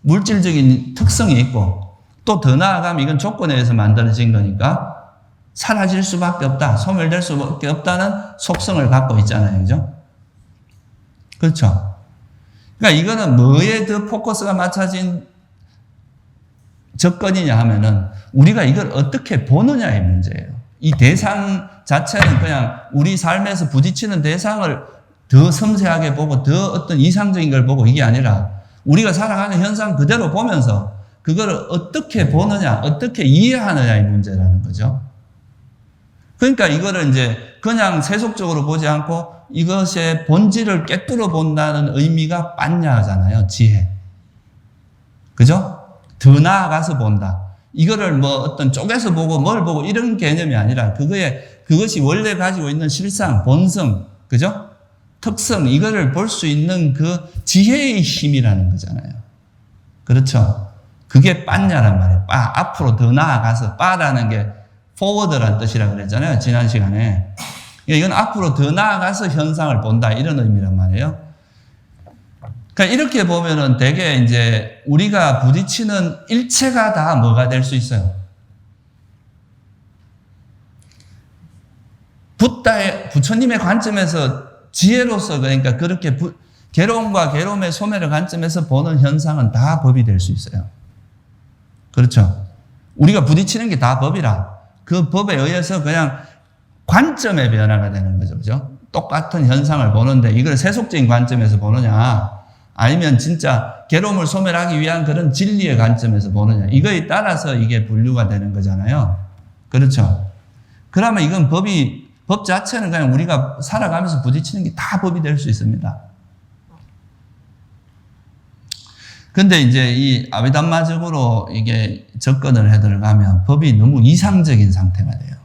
Speaker 1: 물질적인 특성이 있고 또 더 나아가면 이건 조건에 의해서 만들어진 거니까 사라질 수밖에 없다, 소멸될 수밖에 없다는 속성을 갖고 있잖아요. 그죠? 그렇죠? 그러니까 이거는 뭐에 더 포커스가 맞춰진 접근이냐 하면은 우리가 이걸 어떻게 보느냐의 문제예요. 이 대상 자체는 그냥 우리 삶에서 부딪히는 대상을 더 섬세하게 보고 더 어떤 이상적인 걸 보고 이게 아니라 우리가 살아가는 현상 그대로 보면서 그거를 어떻게 보느냐, 어떻게 이해하느냐의 문제라는 거죠. 그러니까 이거를 이제 그냥 세속적으로 보지 않고 이것의 본질을 꿰뚫어 본다는 의미가 빠냐잖아요. 지혜. 그죠? 더 나아가서 본다. 이거를 뭐 어떤 쪽에서 보고 뭘 보고 이런 개념이 아니라 그것이 원래 가지고 있는 실상, 본성, 그죠? 특성, 이거를 볼 수 있는 그 지혜의 힘이라는 거잖아요. 그렇죠? 그게 빠냐란 말이에요. 앞으로 더 나아가서, 빠라는 게 forward라는 뜻이라고 그랬잖아요. 지난 시간에. 이건 앞으로 더 나아가서 현상을 본다. 이런 의미란 말이에요. 그러니까 이렇게 보면은 되게 이제 우리가 부딪히는 일체가 다 뭐가 될 수 있어요? 부처님의 관점에서 지혜로서 그러니까 그렇게 괴로움과 괴로움의 소멸의 관점에서 보는 현상은 다 법이 될 수 있어요. 그렇죠? 우리가 부딪히는 게 다 법이라 그 법에 의해서 그냥 관점의 변화가 되는 거죠. 그죠? 똑같은 현상을 보는데 이걸 세속적인 관점에서 보느냐 아니면 진짜 괴로움을 소멸하기 위한 그런 진리의 관점에서 보느냐 이거에 따라서 이게 분류가 되는 거잖아요. 그렇죠? 그러면 이건 법 자체는 그냥 우리가 살아가면서 부딪히는 게 다 법이 될 수 있습니다. 근데 이제 이 아비담마적으로 이게 접근을 해 들어가면 법이 너무 이상적인 상태가 돼요.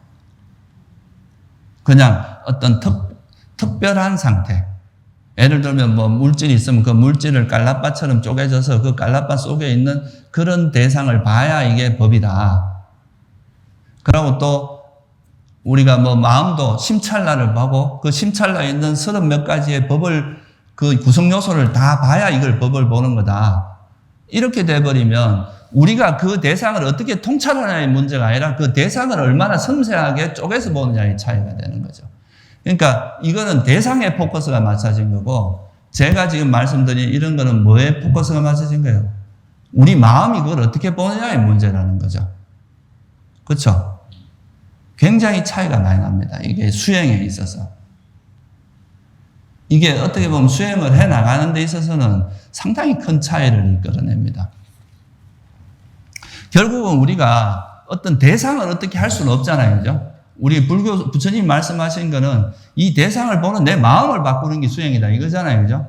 Speaker 1: 그냥 어떤 특별한 상태. 예를 들면 뭐 물질이 있으면 그 물질을 깔라바처럼 쪼개져서 그 깔라바 속에 있는 그런 대상을 봐야 이게 법이다. 그리고 또 우리가 뭐 마음도 심찰나를 보고 그 심찰나에 있는 30몇 가지의 법을 그 구성 요소를 다 봐야 이걸 법을 보는 거다. 이렇게 돼버리면 우리가 그 대상을 어떻게 통찰하느냐의 문제가 아니라 그 대상을 얼마나 섬세하게 쪼개서 보느냐의 차이가 되는 거죠. 그러니까 이거는 대상의 포커스가 맞춰진 거고 제가 지금 말씀드린 이런 거는 뭐에 포커스가 맞춰진 거예요? 우리 마음이 그걸 어떻게 보느냐의 문제라는 거죠. 그렇죠? 굉장히 차이가 많이 납니다. 이게 수행에 있어서. 이게 어떻게 보면 수행을 해 나가는 데 있어서는 상당히 큰 차이를 이끌어냅니다. 결국은 우리가 어떤 대상을 어떻게 할 수는 없잖아요. 그죠? 우리 불교 부처님 말씀하신 거는 이 대상을 보는 내 마음을 바꾸는 게 수행이다. 이거잖아요. 그죠?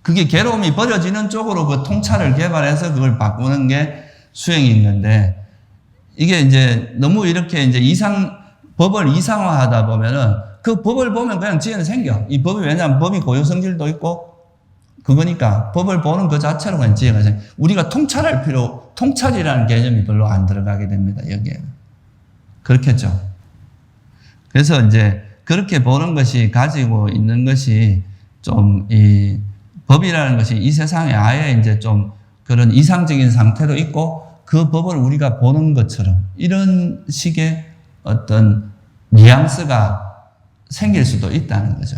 Speaker 1: 그게 괴로움이 버려지는 쪽으로 그 통찰을 개발해서 그걸 바꾸는 게 수행이 있는데 이게 이제 너무 이렇게 이제 법을 이상화하다 보면은 그 법을 보면 그냥 지혜는 생겨. 이 법이 왜냐하면 법이 고유성질도 있고 그거니까 법을 보는 그 자체로 그냥 지혜가 생겨. 우리가 통찰이라는 개념이 별로 안 들어가게 됩니다. 여기에는. 그렇겠죠. 그래서 이제 그렇게 보는 것이 가지고 있는 것이 좀 이 법이라는 것이 이 세상에 아예 이제 좀 그런 이상적인 상태도 있고 그 법을 우리가 보는 것처럼 이런 식의 어떤 뉘앙스가 생길 수도 있다는 거죠.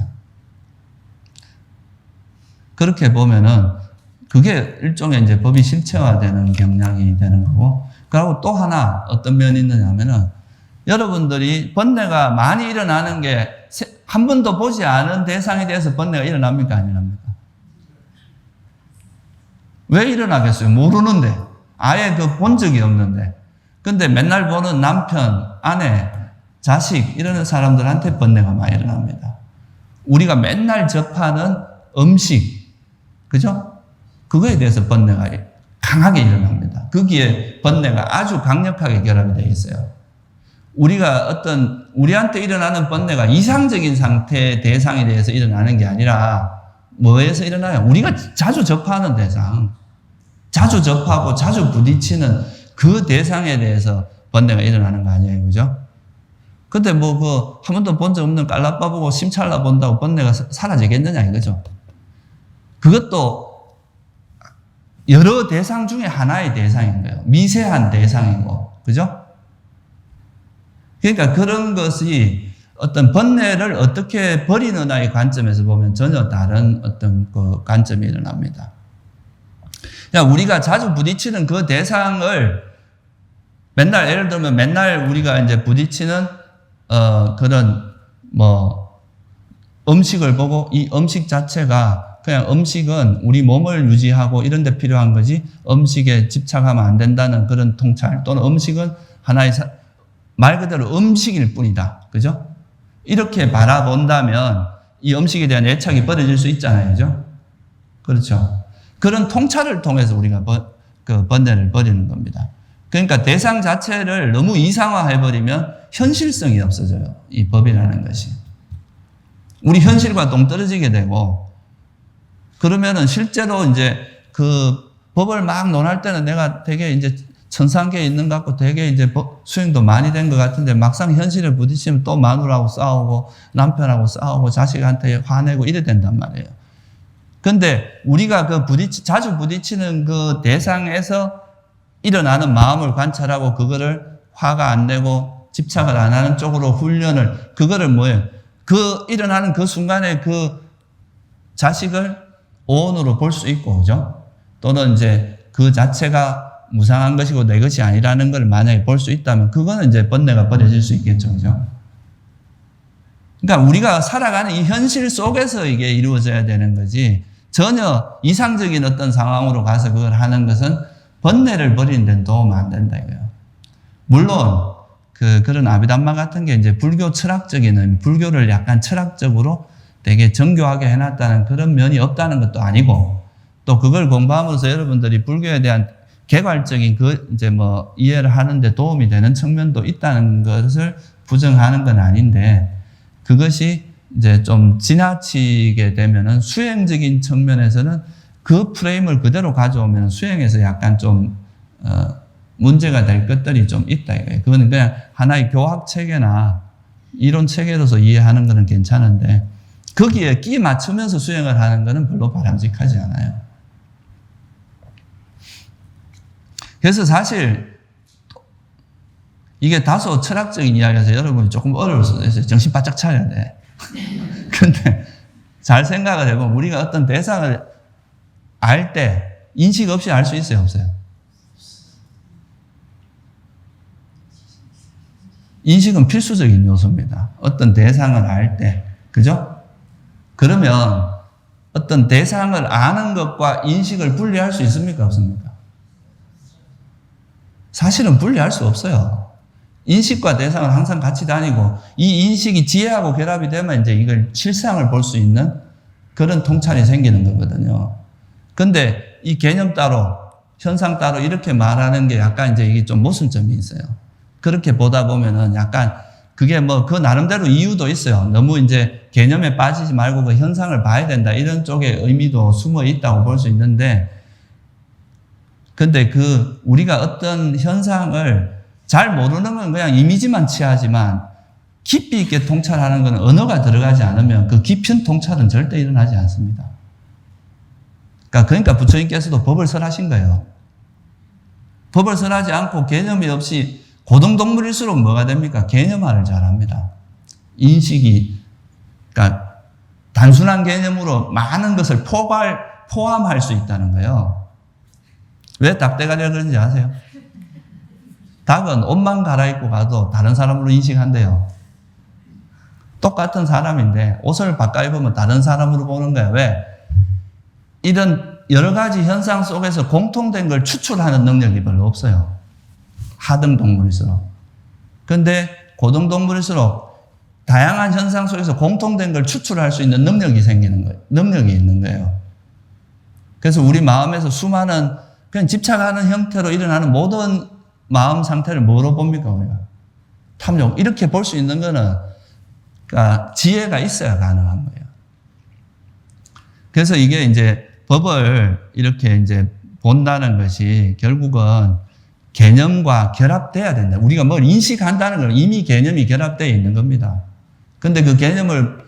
Speaker 1: 그렇게 보면은 그게 일종의 이제 법이 실체화되는 경향이 되는 거고, 그리고 또 하나 어떤 면이 있느냐 하면은 여러분들이 번뇌가 많이 일어나는 게 한 번도 보지 않은 대상에 대해서 번뇌가 일어납니까? 안 일어납니까? 왜 일어나겠어요? 모르는데. 아예 그 본 적이 없는데. 근데 맨날 보는 남편, 아내, 자식 이런 사람들한테 번뇌가 많이 일어납니다. 우리가 맨날 접하는 음식, 그죠? 그거에 대해서 번뇌가 강하게 일어납니다. 거기에 번뇌가 아주 강력하게 결합이 되어 있어요. 우리가 우리한테 일어나는 번뇌가 이상적인 상태의 대상에 대해서 일어나는 게 아니라 뭐에서 일어나요? 우리가 자주 접하는 대상, 자주 접하고 자주 부딪히는 그 대상에 대해서 번뇌가 일어나는 거 아니에요, 그죠? 근데 뭐 한 번도 본 적 없는 깔라빠 보고 심찰나 본다고 번뇌가 사라지겠느냐 이거죠. 그것도 여러 대상 중에 하나의 대상인 거예요. 미세한 대상이고, 그죠? 그러니까 그런 것이 어떤 번뇌를 어떻게 버리느냐의 관점에서 보면 전혀 다른 어떤 그 관점이 일어납니다. 그러니까 우리가 자주 부딪히는 그 대상을 예를 들면 맨날 우리가 이제 부딪히는 그런 음식을 보고 이 음식 자체가 그냥 음식은 우리 몸을 유지하고 이런 데 필요한 거지 음식에 집착하면 안 된다는 그런 통찰, 또는 음식은 하나의 말 그대로 음식일 뿐이다. 그죠? 이렇게 바라본다면 이 음식에 대한 애착이 버려질 수 있잖아요. 그죠? 그렇죠. 그런 통찰을 통해서 우리가 그 번뇌를 버리는 겁니다. 그러니까 대상 자체를 너무 이상화해버리면 현실성이 없어져요. 이 법이라는 것이. 우리 현실과 동떨어지게 되고, 그러면은 실제로 이제 그 법을 막 논할 때는 내가 되게 이제 천상계에 있는 것 같고 되게 이제 수행도 많이 된 것 같은데 막상 현실에 부딪히면 또 마누라하고 싸우고 남편하고 싸우고 자식한테 화내고 이래 된단 말이에요. 근데 우리가 자주 부딪히는 그 대상에서 일어나는 마음을 관찰하고 그거를 화가 안 내고 집착을 안 하는 쪽으로 훈련을, 그거를 뭐예요? 그 일어나는 그 순간에 그 자식을 오온으로 볼 수 있고, 그죠? 또는 이제 그 자체가 무상한 것이고 내 것이 아니라는 걸 만약에 볼 수 있다면 그거는 이제 번뇌가 버려질 수 있겠죠, 그죠? 그러니까 우리가 살아가는 이 현실 속에서 이게 이루어져야 되는 거지, 전혀 이상적인 어떤 상황으로 가서 그걸 하는 것은 번뇌를 버리는 데는 도움 안 된다 이거예요. 물론 그런 아비담마 같은 게 이제 불교 철학적인 의미, 불교를 약간 철학적으로 되게 정교하게 해놨다는 그런 면이 없다는 것도 아니고, 또 그걸 공부하면서 여러분들이 불교에 대한 개괄적인 이제 뭐 이해를 하는데 도움이 되는 측면도 있다는 것을 부정하는 건 아닌데, 그것이 이제 좀 지나치게 되면은 수행적인 측면에서는 그 프레임을 그대로 가져오면 수행에서 약간 좀 문제가 될 것들이 좀 있다 이거예요. 그거는 그냥 하나의 교학 체계나 이론 체계로서 이해하는 거는 괜찮은데, 거기에 끼 맞추면서 수행을 하는 거는 별로 바람직하지 않아요. 그래서 사실 이게 다소 철학적인 이야기라서 여러분이 조금 어려울 수도 있어요. 정신 바짝 차려야 돼. 근데 잘 생각을 해보면 우리가 어떤 대상을 알 때 인식 없이 알 수 있어요, 없어요? 인식은 필수적인 요소입니다. 어떤 대상을 알 때, 그죠? 그러면 어떤 대상을 아는 것과 인식을 분리할 수 있습니까, 없습니까? 사실은 분리할 수 없어요. 인식과 대상은 항상 같이 다니고, 이 인식이 지혜하고 결합이 되면 이제 이걸 실상을 볼 수 있는 그런 통찰이 생기는 거거든요. 근데 이 개념 따로, 현상 따로 이렇게 말하는 게 약간 이제 이게 좀 모순점이 있어요. 그렇게 보다 보면은 약간 그게 뭐 그 나름대로 이유도 있어요. 너무 이제 개념에 빠지지 말고 그 현상을 봐야 된다, 이런 쪽의 의미도 숨어 있다고 볼 수 있는데, 근데 우리가 어떤 현상을 잘 모르는 건 그냥 이미지만 취하지만 깊이 있게 통찰하는 건 언어가 들어가지 않으면 그 깊은 통찰은 절대 일어나지 않습니다. 그러니까 부처님께서도 법을 설하신 거예요. 법을 설하지 않고 개념이 없이 고등동물일수록 뭐가 됩니까? 개념화를 잘합니다. 인식이, 그러니까 단순한 개념으로 많은 것을 포함할 수 있다는 거예요. 왜 닭대가리가 그런지 아세요? 닭은 옷만 갈아입고 가도 다른 사람으로 인식한대요. 똑같은 사람인데 옷을 바꿔 입으면 다른 사람으로 보는 거예요. 왜? 이런 여러 가지 현상 속에서 공통된 걸 추출하는 능력이 별로 없어요. 하등 동물일수록. 근데 고등 동물일수록 다양한 현상 속에서 공통된 걸 추출할 수 있는 능력이 생기는 거예요. 능력이 있는 거예요. 그래서 우리 마음에서 수많은 그냥 집착하는 형태로 일어나는 모든 마음 상태를 뭐로 봅니까, 우리가? 탐욕. 이렇게 볼 수 있는 거는, 그러니까 지혜가 있어야 가능한 거예요. 그래서 이게 이제 법을 이렇게 이제 본다는 것이 결국은 개념과 결합돼야 된다. 우리가 뭘 인식한다는 건 이미 개념이 결합되어 있는 겁니다. 근데 그 개념을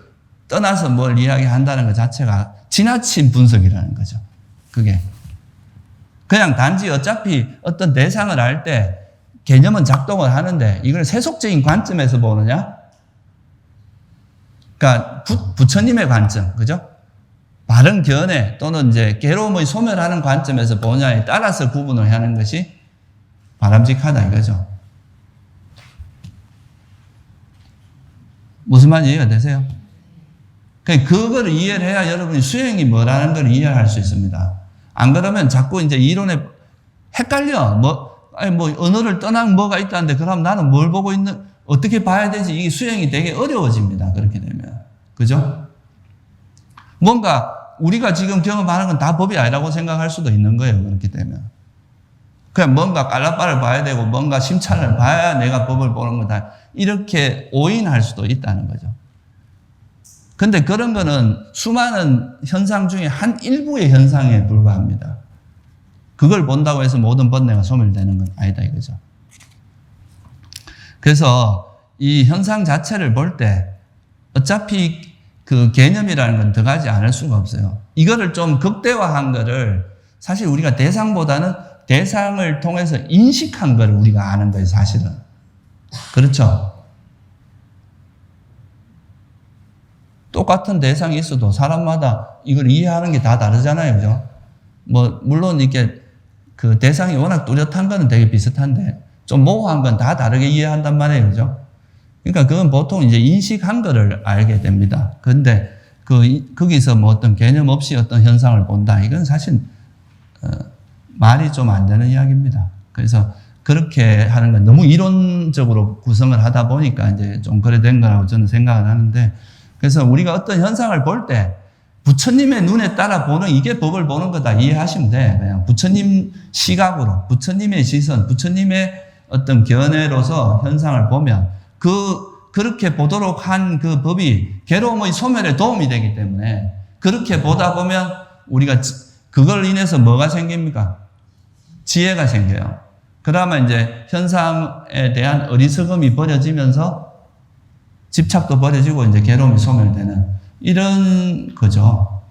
Speaker 1: 떠나서 뭘 이야기한다는 것 자체가 지나친 분석이라는 거죠. 그게. 그냥 단지 어차피 어떤 대상을 알 때 개념은 작동을 하는데 이걸 세속적인 관점에서 보느냐? 그러니까 부처님의 관점, 그죠? 바른 견해 또는 이제 괴로움의 소멸하는 관점에서 보느냐에 따라서 구분을 하는 것이 바람직하다 이거죠. 무슨 말인지 이해가 되세요? 그거를 이해를 해야 여러분이 수행이 뭐라는 걸 이해할 수 있습니다. 안 그러면 자꾸 이제 이론에 헷갈려. 언어를 떠난 뭐가 있다는데, 그럼 나는 뭘 보고 어떻게 봐야 되지? 이게 수행이 되게 어려워집니다. 그렇게 되면. 그죠? 뭔가 우리가 지금 경험하는 건 다 법이 아니라고 생각할 수도 있는 거예요. 그렇게 되면. 그냥 뭔가 깔라빠를 봐야 되고, 뭔가 심찬을 봐야 내가 법을 보는 거다. 이렇게 오인할 수도 있다는 거죠. 근데 그런 거는 수많은 현상 중에 한 일부의 현상에 불과합니다. 그걸 본다고 해서 모든 번뇌가 소멸되는 건 아니다 이거죠. 그래서 이 현상 자체를 볼 때 어차피 그 개념이라는 건 들어가지 않을 수가 없어요. 이거를 좀 극대화한 거를 사실 우리가 대상보다는 대상을 통해서 인식한 거를 우리가 아는 거예요, 사실은. 그렇죠? 똑같은 대상이 있어도 사람마다 이걸 이해하는 게 다 다르잖아요. 그죠? 뭐, 물론 이게 그 대상이 워낙 뚜렷한 거는 되게 비슷한데 좀 모호한 건 다 다르게 이해한단 말이에요. 그죠? 그러니까 그건 보통 이제 인식한 거를 알게 됩니다. 그런데 거기서 뭐 어떤 개념 없이 어떤 현상을 본다. 이건 사실, 말이 좀 안 되는 이야기입니다. 그래서 그렇게 하는 건 너무 이론적으로 구성을 하다 보니까 이제 좀 그래 된 거라고 저는 생각을 하는데, 그래서 우리가 어떤 현상을 볼 때 부처님의 눈에 따라 보는 이게 법을 보는 거다 이해하시면 돼. 그냥 부처님 시각으로, 부처님의 시선, 부처님의 어떤 견해로서 현상을 보면 그렇게 보도록 한 그 법이 괴로움의 소멸에 도움이 되기 때문에 그렇게 보다 보면 우리가 그걸 인해서 뭐가 생깁니까? 지혜가 생겨요. 그러면 이제 현상에 대한 어리석음이 버려지면서 집착도 버려지고 이제 괴로움이 소멸되는 이런 거죠.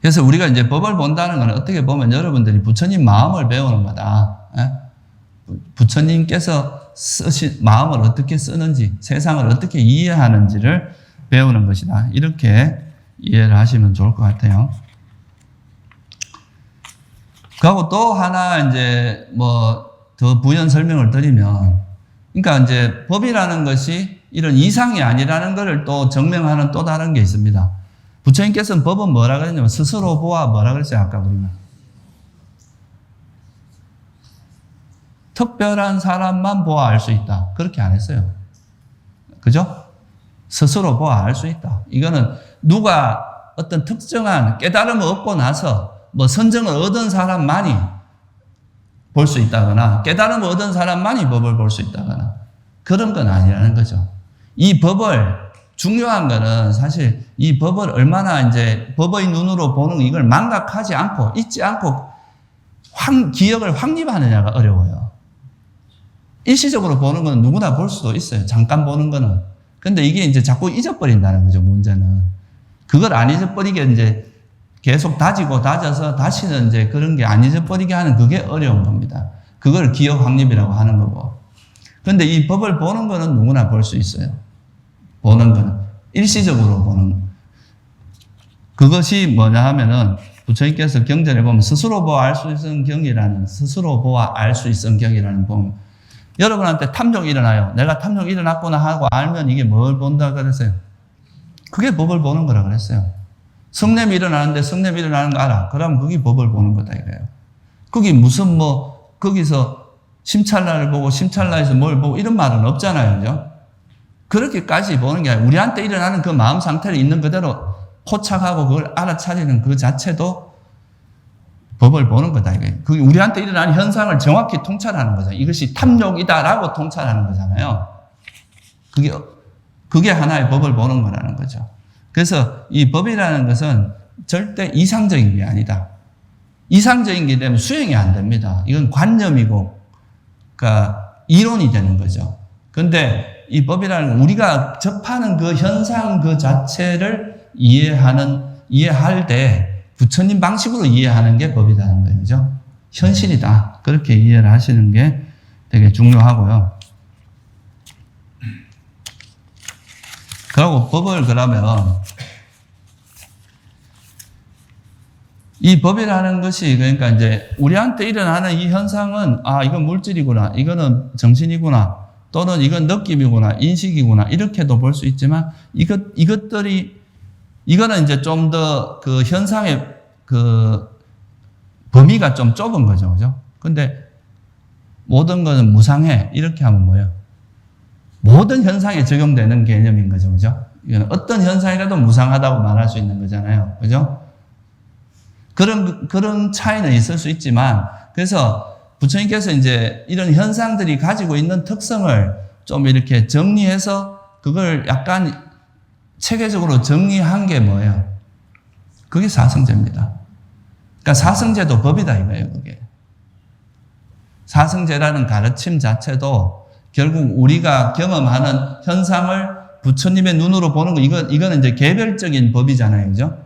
Speaker 1: 그래서 우리가 이제 법을 본다는 건 어떻게 보면 여러분들이 부처님 마음을 배우는 거다. 부처님께서 쓰신 마음을 어떻게 쓰는지, 세상을 어떻게 이해하는지를 배우는 것이다. 이렇게 이해를 하시면 좋을 것 같아요. 그리고 또 하나 이제 뭐 더 부연 설명을 드리면, 그러니까 이제 법이라는 것이 이런 이상이 아니라는 것을 또 증명하는 또 다른 게 있습니다. 부처님께서는 법은 뭐라 그랬냐면 스스로 보아 뭐라 그랬어요? 아까 우리가. 특별한 사람만 보아 알 수 있다. 그렇게 안 했어요. 그죠? 스스로 보아 알 수 있다. 이거는 누가 어떤 특정한 깨달음을 얻고 나서 뭐 선정을 얻은 사람만이 볼 수 있다거나 깨달음을 얻은 사람만이 법을 볼 수 있다거나 그런 건 아니라는 거죠. 이 법을 중요한 거는 사실 이 법을 얼마나 이제 법의 눈으로 보는 이걸 망각하지 않고 잊지 않고 기억을 확립하느냐가 어려워요. 일시적으로 보는 건 누구나 볼 수도 있어요. 잠깐 보는 거는. 근데 이게 이제 자꾸 잊어버린다는 거죠, 문제는. 그걸 안 잊어버리게 이제 계속 다지고 다져서 다시는 이제 그런 게 안 잊어버리게 하는 그게 어려운 겁니다. 그걸 기억 확립이라고 하는 거고. 근데 이 법을 보는 거는 누구나 볼 수 있어요. 보는 거는. 일시적으로 보는. 그것이 뭐냐 하면은 부처님께서 경전에 보면 스스로 보아 알 수 있는 경이라는, 스스로 보아 알 수 있는 경이라는 보면 여러분한테 탐욕이 일어나요. 내가 탐욕이 일어났구나 하고 알면 이게 뭘 본다 그랬어요? 그게 법을 보는 거라 그랬어요. 성냄이 일어나는데 성냄이 일어나는 거 알아. 그러면 그게 법을 보는 거다 이래요. 그게 무슨 뭐 거기서 심찰라를 보고 심찰라에서 뭘 보고 이런 말은 없잖아요. 그죠? 그렇게까지 보는 게 아니라 우리한테 일어나는 그 마음 상태를 있는 그대로 포착하고 그걸 알아차리는 그 자체도 법을 보는 거다. 이게. 그게 우리한테 일어나는 현상을 정확히 통찰하는 거잖아요. 이것이 탐욕이다라고 통찰하는 거잖아요. 그게 하나의 법을 보는 거라는 거죠. 그래서 이 법이라는 것은 절대 이상적인 게 아니다. 이상적인 게 되면 수행이 안 됩니다. 이건 관념이고, 그러니까 이론이 되는 거죠. 그런데 이 법이라는 건 우리가 접하는 그 현상 그 자체를 이해할 때 부처님 방식으로 이해하는 게 법이라는 거예요. 그죠? 현실이다. 그렇게 이해를 하시는 게 되게 중요하고요. 그리고 법을 그러면 이 법이라는 것이 그러니까 이제 우리한테 일어나는 이 현상은 이건 물질이구나. 이거는 정신이구나. 또는 이건 느낌이구나. 인식이구나. 이렇게도 볼 수 있지만 이거는 이제 좀 더 그 현상의 그 범위가 좀 좁은 거죠. 그죠? 근데 모든 것은 무상해. 이렇게 하면 뭐예요? 모든 현상에 적용되는 개념인 거죠. 그죠? 이건 어떤 현상이라도 무상하다고 말할 수 있는 거잖아요. 그죠? 그런 차이는 있을 수 있지만, 그래서 부처님께서 이제 이런 현상들이 가지고 있는 특성을 좀 이렇게 정리해서 그걸 약간 체계적으로 정리한 게 뭐예요? 그게 사성제입니다. 그러니까 사성제도 법이다 이거예요, 그게. 사성제라는 가르침 자체도 결국 우리가 경험하는 현상을 부처님의 눈으로 보는 거, 이거는 이제 개별적인 법이잖아요. 그죠?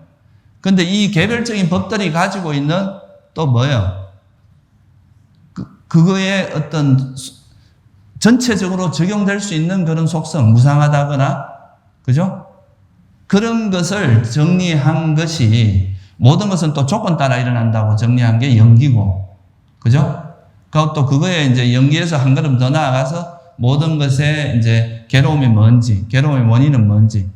Speaker 1: 근데 이 개별적인 법들이 가지고 있는 또 뭐예요? 그거의 어떤 전체적으로 적용될 수 있는 그런 속성, 무상하다거나, 그죠? 그런 것을 정리한 것이 모든 것은 또 조건 따라 일어난다고 정리한 게 연기고, 그죠? 또 그거에 이제 연기에서 한 걸음 더 나아가서 모든 것에 이제 괴로움이 뭔지, 괴로움의 원인은 뭔지,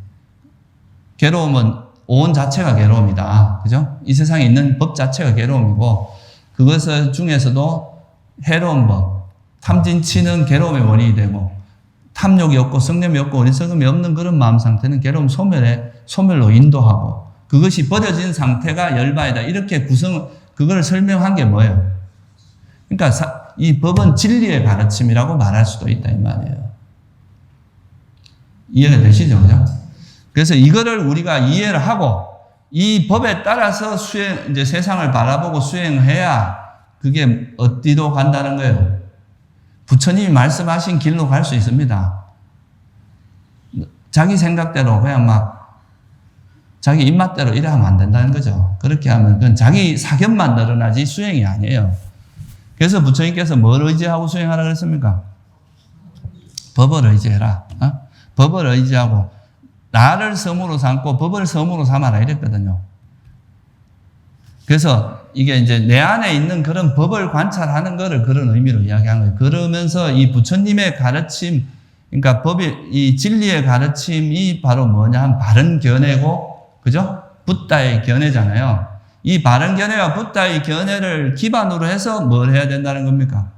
Speaker 1: 괴로움은 온 자체가 괴로움이다. 그죠? 이 세상에 있는 법 자체가 괴로움이고, 그것 중에서도 해로운 법, 탐진치는 괴로움의 원인이 되고, 탐욕이 없고 성냄이 없고 어리석음이 없는 그런 마음 상태는 괴로움 소멸로 인도하고, 그것이 버려진 상태가 열반이다. 이렇게 그걸 설명한 게 뭐예요? 그러니까 이 법은 진리의 가르침이라고 말할 수도 있다 이 말이에요. 이해가 되시죠? 그죠? 그래서 이거를 우리가 이해를 하고 이 법에 따라서 이제 세상을 바라보고 수행해야 그게 어디로 간다는 거예요? 부처님이 말씀하신 길로 갈 수 있습니다. 자기 생각대로 그냥 막 자기 입맛대로 이래 하면 안 된다는 거죠. 그렇게 하면 그건 자기 사견만 늘어나지 수행이 아니에요. 그래서 부처님께서 뭘 의지하고 수행하라 그랬습니까? 법을 의지해라. 법을 의지하고 나를 섬으로 삼고 법을 섬으로 삼아라 이랬거든요. 그래서 이게 이제 내 안에 있는 그런 법을 관찰하는 거를 그런 의미로 이야기한 거예요. 그러면서 이 부처님의 가르침, 그러니까 이 진리의 가르침이 바로 뭐냐 하면 바른 견해고, 그죠? 붓다의 견해잖아요. 이 바른 견해와 붓다의 견해를 기반으로 해서 뭘 해야 된다는 겁니까?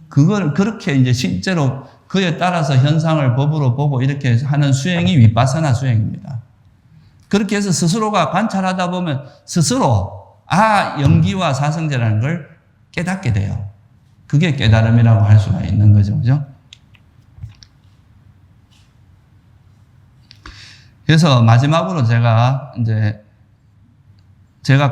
Speaker 1: 그걸 그렇게 이제 실제로 그에 따라서 현상을 법으로 보고 이렇게 하는 수행이 위파사나 수행입니다. 그렇게 해서 스스로가 관찰하다 보면 스스로 연기와 사성제라는 걸 깨닫게 돼요. 그게 깨달음이라고 할 수가 있는 거죠. 그죠? 그래서 마지막으로 제가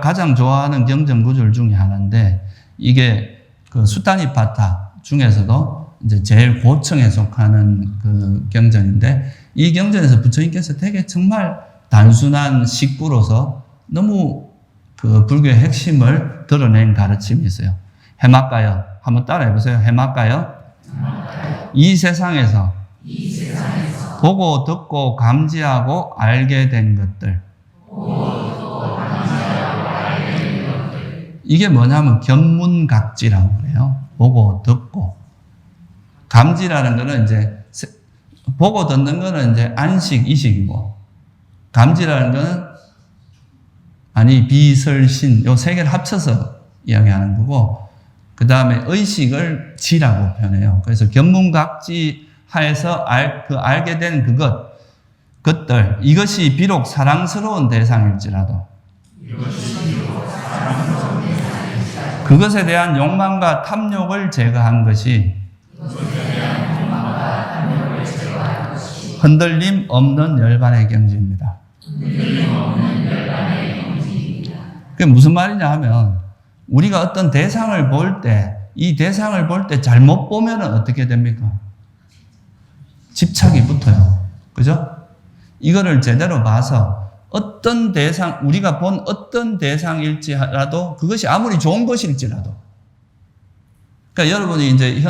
Speaker 1: 가장 좋아하는 경전 구절 중에 하나인데, 이게 그 수타니파타 중에서도 이제 제일 고층에 속하는 그 경전인데, 이 경전에서 부처님께서 되게 정말 단순한 식구로서 너무 그 불교의 핵심을 드러낸 가르침이 있어요. 해맑가요. 한번 따라해 보세요. 해맑가요. 이 세상에서 보고 듣고 감지하고 알게 된 것들. 이게 뭐냐면 견문각지라고 그래요. 보고 듣고. 감지라는 거는 이제 보고 듣는 거는 이제 안식, 이식이고, 감지라는 거는 비설신, 요 세 개를 합쳐서 이야기하는 거고, 그 다음에 의식을 지라고 표현해요. 그래서 견문각지 하에서 알게 된 것들, 이것이 비록 사랑스러운 대상일지라도, 그것에 대한 욕망과 탐욕을 제거한 것이 흔들림 없는 열반의 경지입니다. 그게 무슨 말이냐 하면, 우리가 어떤 대상을 볼 때, 이 대상을 볼 때 잘못 보면 어떻게 됩니까? 집착이 붙어요. 그죠? 이거를 제대로 봐서 어떤 대상, 우리가 본 어떤 대상일지라도, 그것이 아무리 좋은 것일지라도, 그러니까 여러분이 이제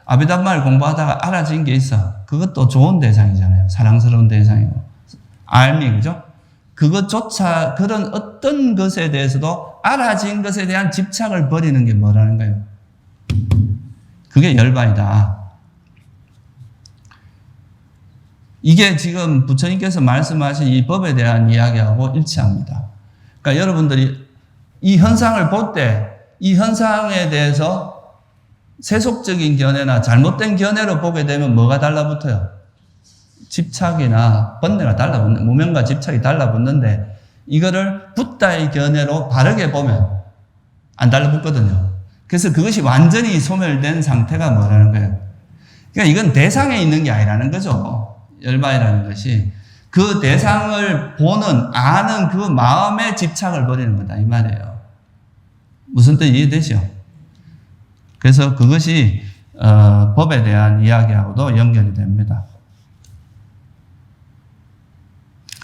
Speaker 1: 아비담마를 공부하다가 알아진 게 있어. 그것도 좋은 대상이잖아요. 사랑스러운 대상이고. 알미, 그죠? 그것조차, 그런 어떤 것에 대해서도 알아진 것에 대한 집착을 버리는 게 뭐라는 거예요? 그게 열반이다. 이게 지금 부처님께서 말씀하신 이 법에 대한 이야기하고 일치합니다. 그러니까 여러분들이 이 현상을 볼 때, 이 현상에 대해서 세속적인 견해나 잘못된 견해로 보게 되면 뭐가 달라붙어요? 집착이나 번뇌가 달라붙는, 무명과 집착이 달라붙는데, 이거를 붓다의 견해로 바르게 보면 안 달라붙거든요. 그래서 그것이 완전히 소멸된 상태가 뭐라는 거예요? 그러니까 이건 대상에 있는 게 아니라는 거죠. 열반이라는 것이 그 대상을 아는 그 마음에 집착을 버리는 거다 이 말이에요. 무슨 뜻 이해되죠? 그래서 그것이 법에 대한 이야기하고도 연결이 됩니다.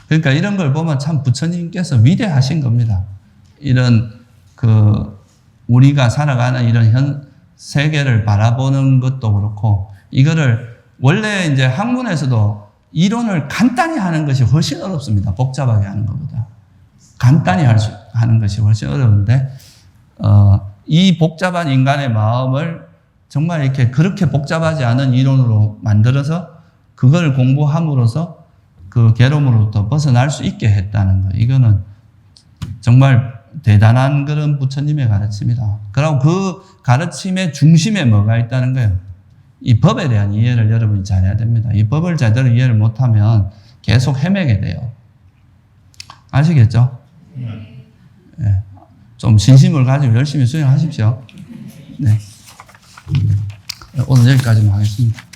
Speaker 1: 그러니까 이런 걸 보면 참 부처님께서 위대하신 겁니다. 이런 우리가 살아가는 이런 세계를 바라보는 것도 그렇고, 이거를 원래 이제 학문에서도 이론을 간단히 하는 것이 훨씬 어렵습니다. 복잡하게 하는 것보다. 간단히 하는 것이 훨씬 어려운데, 이 복잡한 인간의 마음을 정말 이렇게 그렇게 복잡하지 않은 이론으로 만들어서 그걸 공부함으로써 그 괴로움으로부터 벗어날 수 있게 했다는 거. 이거는 정말 대단한 그런 부처님의 가르침이다. 그리고 그 가르침의 중심에 뭐가 있다는 거예요. 이 법에 대한 이해를 여러분이 잘해야 됩니다. 이 법을 제대로 이해를 못하면 계속 헤매게 돼요. 아시겠죠? 네. 좀 신심을 가지고 열심히 수행하십시오. 네. 오늘 여기까지만 하겠습니다.